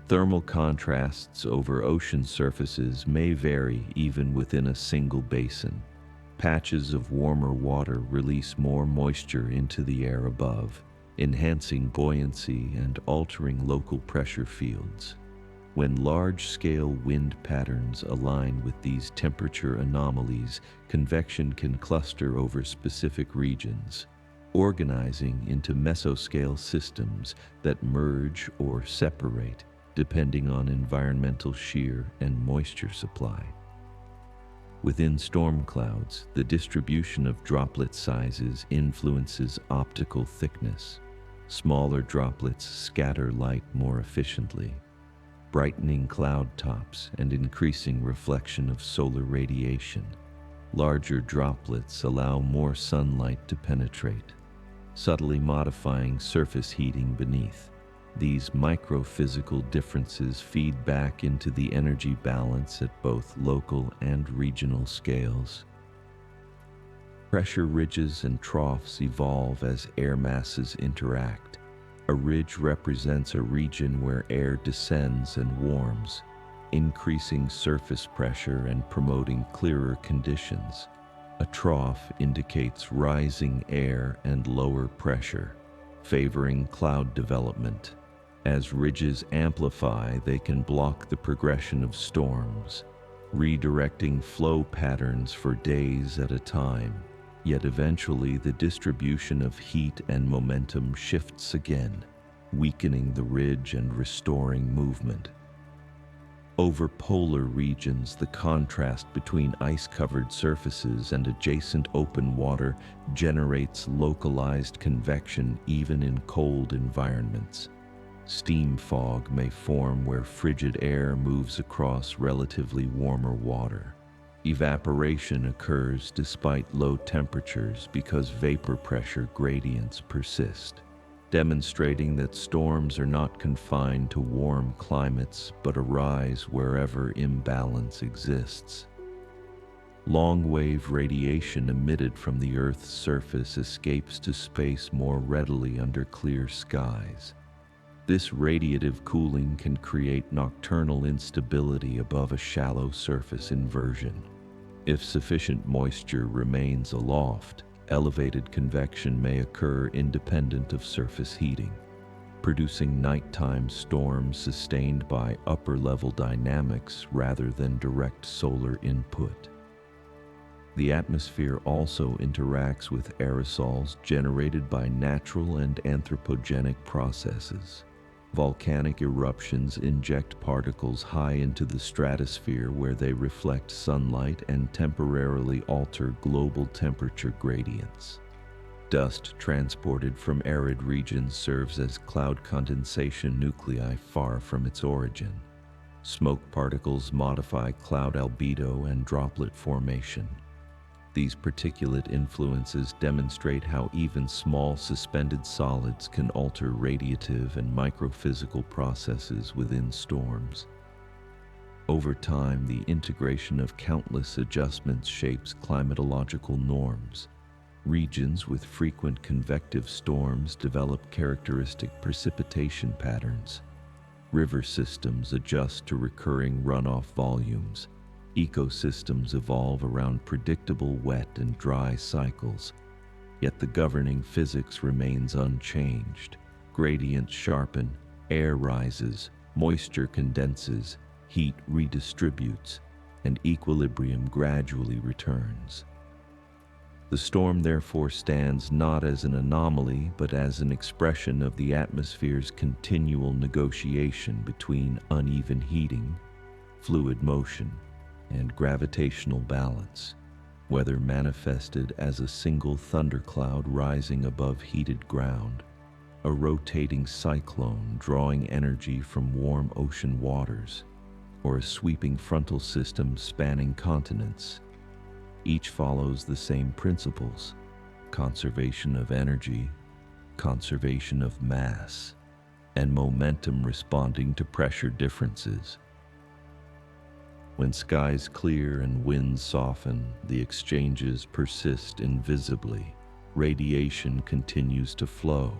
Thermal contrasts over ocean surfaces may vary even within a single basin. Patches of warmer water release more moisture into the air above, enhancing buoyancy and altering local pressure fields. When large-scale wind patterns align with these temperature anomalies, convection can cluster over specific regions, organizing into mesoscale systems that merge or separate depending on environmental shear and moisture supply. Within storm clouds, the distribution of droplet sizes influences optical thickness. Smaller droplets scatter light more efficiently, brightening cloud tops and increasing reflection of solar radiation. Larger droplets allow more sunlight to penetrate, subtly modifying surface heating beneath. These microphysical differences feed back into the energy balance at both local and regional scales. Pressure ridges and troughs evolve as air masses interact. A ridge represents a region where air descends and warms, increasing surface pressure and promoting clearer conditions. A trough indicates rising air and lower pressure, favoring cloud development. As ridges amplify, they can block the progression of storms, redirecting flow patterns for days at a time. Yet eventually the distribution of heat and momentum shifts again, weakening the ridge and restoring movement. Over polar regions, the contrast between ice-covered surfaces and adjacent open water generates localized convection even in cold environments. Steam fog may form where frigid air moves across relatively warmer water. Evaporation occurs despite low temperatures because vapor pressure gradients persist, demonstrating that storms are not confined to warm climates but arise wherever imbalance exists. Long-wave radiation emitted from the Earth's surface escapes to space more readily under clear skies. This radiative cooling can create nocturnal instability above a shallow surface inversion. If sufficient moisture remains aloft, elevated convection may occur independent of surface heating, producing nighttime storms sustained by upper-level dynamics rather than direct solar input. The atmosphere also interacts with aerosols generated by natural and anthropogenic processes. Volcanic eruptions inject particles high into the stratosphere where they reflect sunlight and temporarily alter global temperature gradients. Dust transported from arid regions serves as cloud condensation nuclei far from its origin. Smoke particles modify cloud albedo and droplet formation. These particulate influences demonstrate how even small suspended solids can alter radiative and microphysical processes within storms. Over time, the integration of countless adjustments shapes climatological norms. Regions with frequent convective storms develop characteristic precipitation patterns. River systems adjust to recurring runoff volumes. Ecosystems evolve around predictable wet and dry cycles. Yet the governing physics remains unchanged. Gradients sharpen, air rises, moisture condenses, heat redistributes, and equilibrium gradually returns. The storm therefore stands not as an anomaly, but as an expression of the atmosphere's continual negotiation between uneven heating, fluid motion, and gravitational balance, whether manifested as a single thundercloud rising above heated ground, a rotating cyclone drawing energy from warm ocean waters, or a sweeping frontal system spanning continents. Each follows the same principles: conservation of energy, conservation of mass, and momentum responding to pressure differences. When skies clear and winds soften, the exchanges persist invisibly. Radiation continues to flow.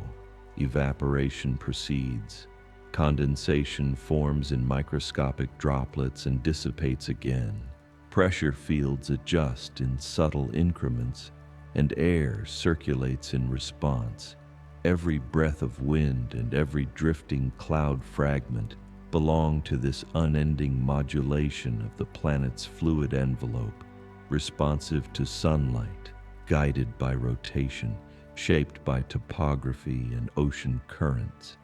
Evaporation proceeds. Condensation forms in microscopic droplets and dissipates again. Pressure fields adjust in subtle increments, and air circulates in response. Every breath of wind and every drifting cloud fragment belong to this unending modulation of the planet's fluid envelope, responsive to sunlight, guided by rotation, shaped by topography and ocean currents,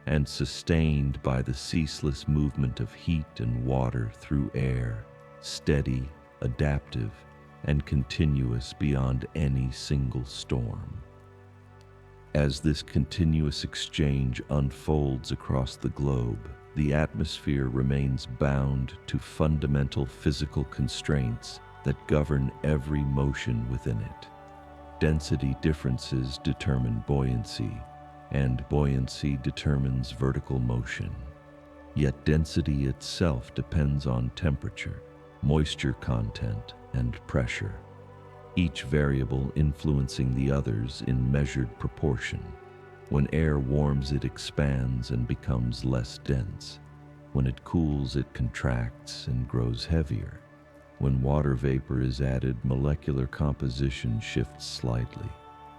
and sustained by the ceaseless movement of heat and water through air, steady, adaptive, and continuous beyond any single storm. As this continuous exchange unfolds across the globe, the atmosphere remains bound to fundamental physical constraints that govern every motion within it. Density differences determine buoyancy, and buoyancy determines vertical motion. Yet density itself depends on temperature, moisture content, and pressure, each variable influencing the others in measured proportion. When air warms, it expands and becomes less dense. When it cools, it contracts and grows heavier. When water vapor is added, molecular composition shifts slightly,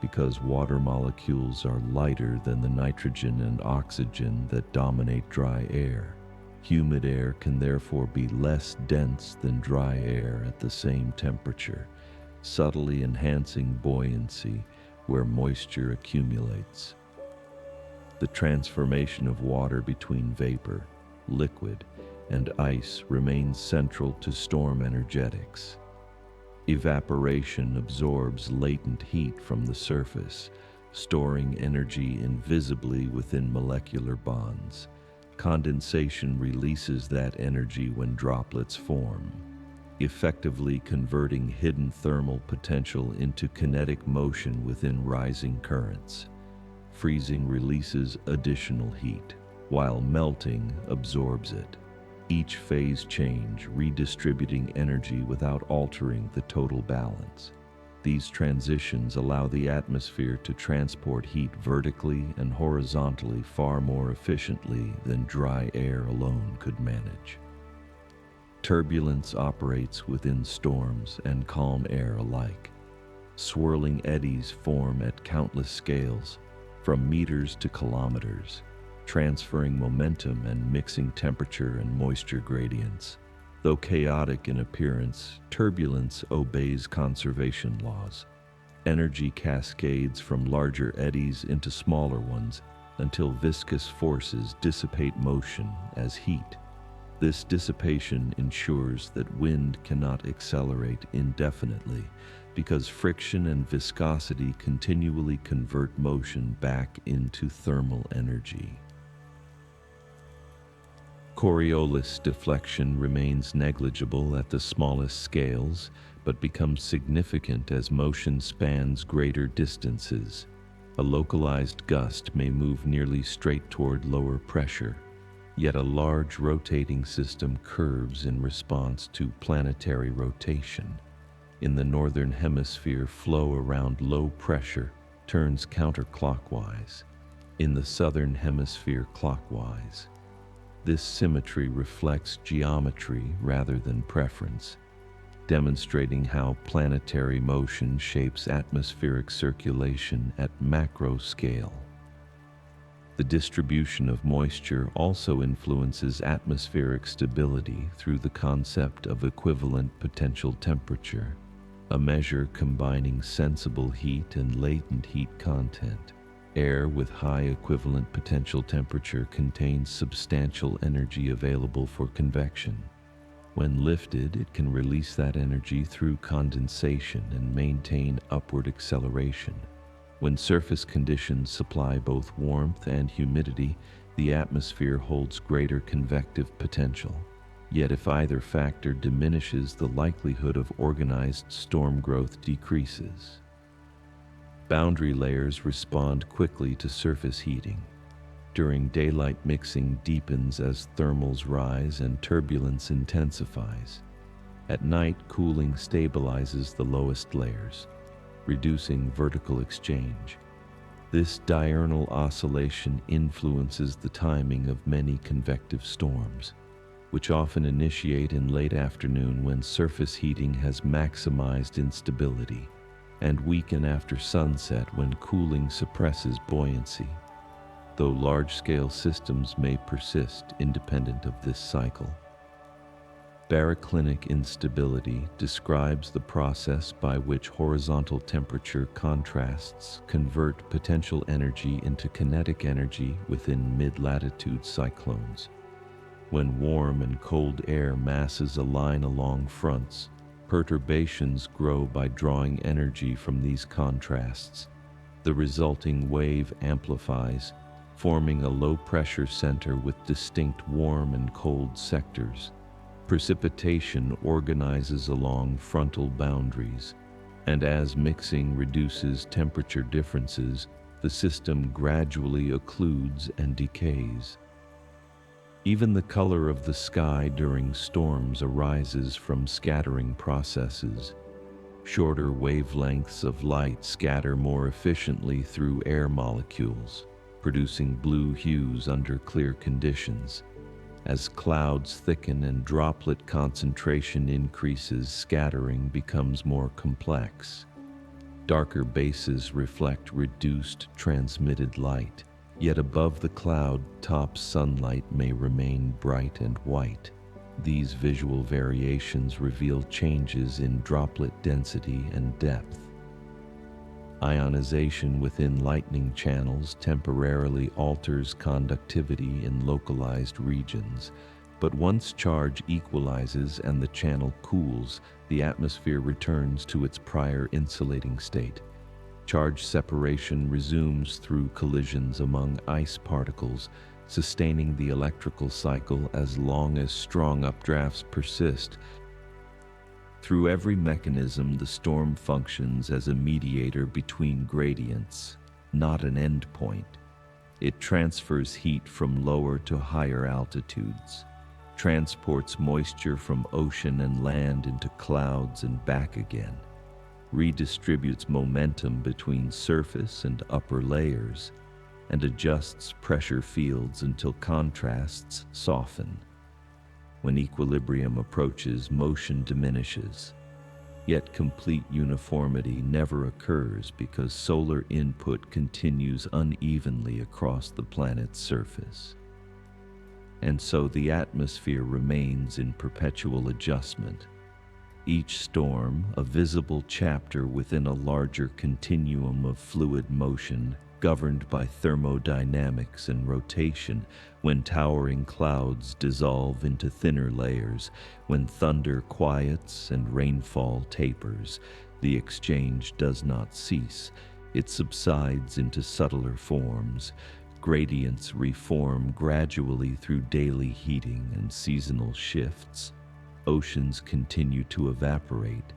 because water molecules are lighter than the nitrogen and oxygen that dominate dry air. Humid air can therefore be less dense than dry air at the same temperature, subtly enhancing buoyancy where moisture accumulates. The transformation of water between vapor, liquid, and ice remains central to storm energetics. Evaporation absorbs latent heat from the surface, storing energy invisibly within molecular bonds. Condensation releases that energy when droplets form, effectively converting hidden thermal potential into kinetic motion within rising currents. Freezing releases additional heat, while melting absorbs it. Each phase change redistributing energy without altering the total balance. These transitions allow the atmosphere to transport heat vertically and horizontally far more efficiently than dry air alone could manage. Turbulence operates within storms and calm air alike. Swirling eddies form at countless scales, from meters to kilometers, transferring momentum and mixing temperature and moisture gradients. Though chaotic in appearance, turbulence obeys conservation laws. Energy cascades from larger eddies into smaller ones until viscous forces dissipate motion as heat. This dissipation ensures that wind cannot accelerate indefinitely, because friction and viscosity continually convert motion back into thermal energy. Coriolis deflection remains negligible at the smallest scales, but becomes significant as motion spans greater distances. A localized gust may move nearly straight toward lower pressure, Yet a large rotating system curves in response to planetary rotation. In the northern hemisphere, flow around low pressure turns counterclockwise. In the southern hemisphere, clockwise. This symmetry reflects geometry rather than preference, demonstrating how planetary motion shapes atmospheric circulation at macro scale. The distribution of moisture also influences atmospheric stability through the concept of equivalent potential temperature, a measure combining sensible heat and latent heat content. Air with high equivalent potential temperature contains substantial energy available for convection. When lifted, it can release that energy through condensation and maintain upward acceleration. When surface conditions supply both warmth and humidity, the atmosphere holds greater convective potential. Yet if either factor diminishes, the likelihood of organized storm growth decreases. Boundary layers respond quickly to surface heating. During daylight, mixing deepens as thermals rise and turbulence intensifies. At night, cooling stabilizes the lowest layers, reducing vertical exchange. This diurnal oscillation influences the timing of many convective storms, which often initiate in late afternoon when surface heating has maximized instability, and weaken after sunset when cooling suppresses buoyancy, though large-scale systems may persist independent of this cycle. Baroclinic instability describes the process by which horizontal temperature contrasts convert potential energy into kinetic energy within mid-latitude cyclones. When warm and cold air masses align along fronts, perturbations grow by drawing energy from these contrasts. The resulting wave amplifies, forming a low-pressure center with distinct warm and cold sectors. Precipitation organizes along frontal boundaries, and as mixing reduces temperature differences, the system gradually occludes and decays. Even the color of the sky during storms arises from scattering processes. Shorter wavelengths of light scatter more efficiently through air molecules, producing blue hues under clear conditions. As clouds thicken and droplet concentration increases, scattering becomes more complex. Darker bases reflect reduced transmitted light. Yet above the cloud tops, sunlight may remain bright and white. These visual variations reveal changes in droplet density and depth. Ionization within lightning channels temporarily alters conductivity in localized regions, but once charge equalizes and the channel cools, the atmosphere returns to its prior insulating state. Charge separation resumes through collisions among ice particles, sustaining the electrical cycle as long as strong updrafts persist. Through every mechanism, the storm functions as a mediator between gradients, not an endpoint. It transfers heat from lower to higher altitudes, transports moisture from ocean and land into clouds and back again, redistributes momentum between surface and upper layers, and adjusts pressure fields until contrasts soften. When equilibrium approaches, motion diminishes. Yet complete uniformity never occurs because solar input continues unevenly across the planet's surface. And so the atmosphere remains in perpetual adjustment. Each storm, a visible chapter within a larger continuum of fluid motion governed by thermodynamics and rotation, when towering clouds dissolve into thinner layers, when thunder quiets and rainfall tapers, the exchange does not cease. It subsides into subtler forms. Gradients reform gradually through daily heating and seasonal shifts. Oceans continue to evaporate.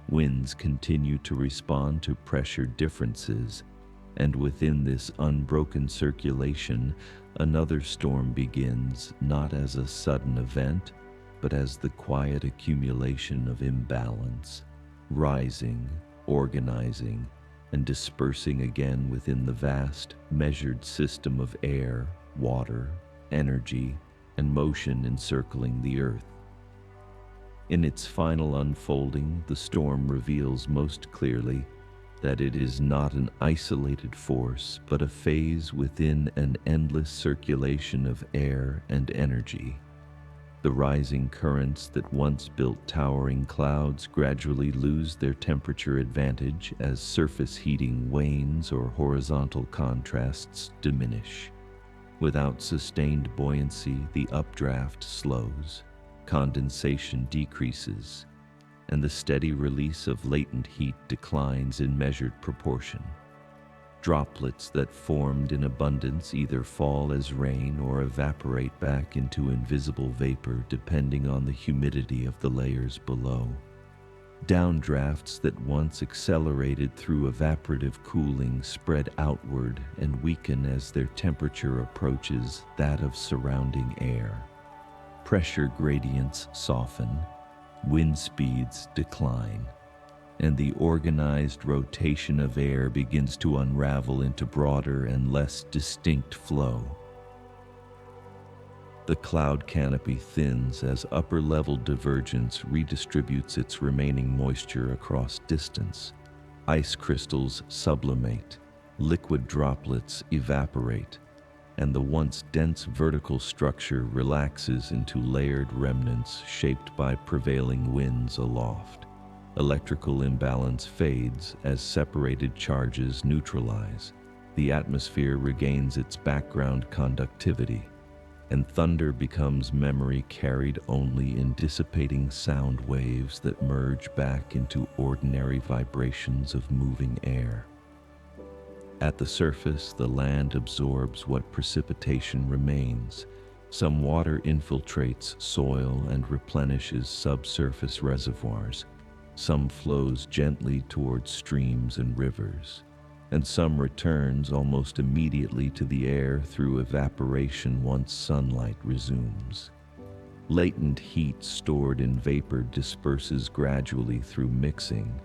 Winds continue to respond to pressure differences. And within this unbroken circulation, Another storm begins not as a sudden event, but as the quiet accumulation of imbalance, rising, organizing, and dispersing again within the vast, measured system of air, water, energy, and motion encircling the Earth. In its final unfolding, the storm reveals most clearly that it is not an isolated force, but a phase within an endless circulation of air and energy. The rising currents that once built towering clouds gradually lose their temperature advantage as surface heating wanes or horizontal contrasts diminish. Without sustained buoyancy, the updraft slows, condensation decreases, and the steady release of latent heat declines in measured proportion. Droplets that formed in abundance either fall as rain or evaporate back into invisible vapor depending on the humidity of the layers below. Downdrafts that once accelerated through evaporative cooling spread outward and weaken as their temperature approaches that of surrounding air. Pressure gradients soften, wind speeds decline, and the organized rotation of air begins to unravel into broader and less distinct flow. The cloud canopy thins as upper-level divergence redistributes its remaining moisture across distance. Ice crystals sublimate, liquid droplets evaporate, and the once dense vertical structure relaxes into layered remnants shaped by prevailing winds aloft. Electrical imbalance fades as separated charges neutralize. The atmosphere regains its background conductivity, and thunder becomes memory carried only in dissipating sound waves that merge back into ordinary vibrations of moving air. At the surface, the land absorbs what precipitation remains. Some water infiltrates soil and replenishes subsurface reservoirs. Some flows gently towards streams and rivers, and some returns almost immediately to the air through evaporation once sunlight resumes. Latent heat stored in vapor disperses gradually through mixing,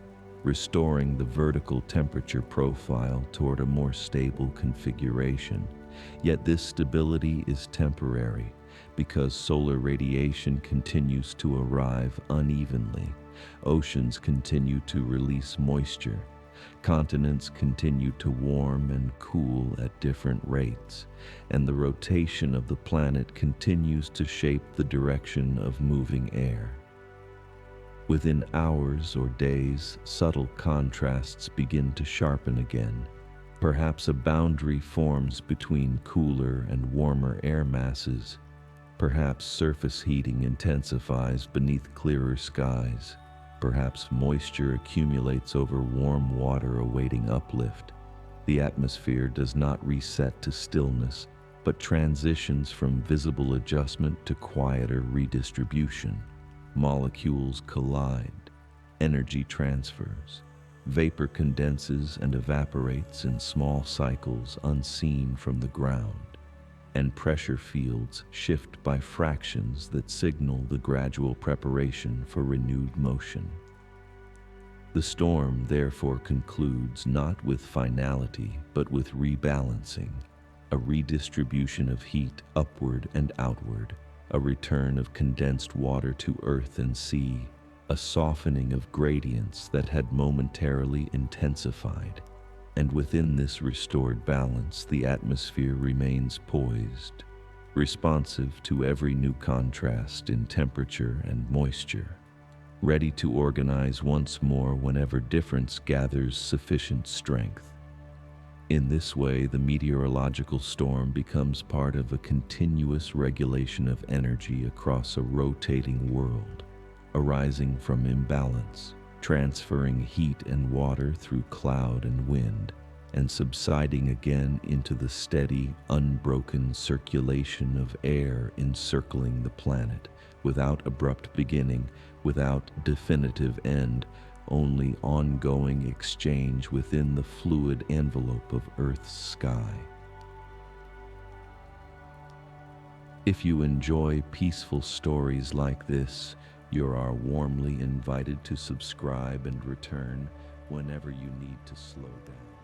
restoring the vertical temperature profile toward a more stable configuration. Yet this stability is temporary because solar radiation continues to arrive unevenly. Oceans continue to release moisture. Continents continue to warm and cool at different rates, and the rotation of the planet continues to shape the direction of moving air. Within hours or days, subtle contrasts begin to sharpen again. Perhaps a boundary forms between cooler and warmer air masses. Perhaps surface heating intensifies beneath clearer skies. Perhaps moisture accumulates over warm water awaiting uplift. The atmosphere does not reset to stillness, but transitions from visible adjustment to quieter redistribution. Molecules collide, energy transfers, vapor condenses and evaporates in small cycles unseen from the ground, and pressure fields shift by fractions that signal the gradual preparation for renewed motion. The storm therefore concludes not with finality, but with rebalancing, a redistribution of heat upward and outward, a return of condensed water to earth and sea, a softening of gradients that had momentarily intensified. And within this restored balance, the atmosphere remains poised, responsive to every new contrast in temperature and moisture, ready to organize once more whenever difference gathers sufficient strength. In this way, the meteorological storm becomes part of a continuous regulation of energy across a rotating world, arising from imbalance, transferring heat and water through cloud and wind, and subsiding again into the steady, unbroken circulation of air encircling the planet, without abrupt beginning, without definitive end, only ongoing exchange within the fluid envelope of Earth's sky. If you enjoy peaceful stories like this, you are warmly invited to subscribe and return whenever you need to slow down.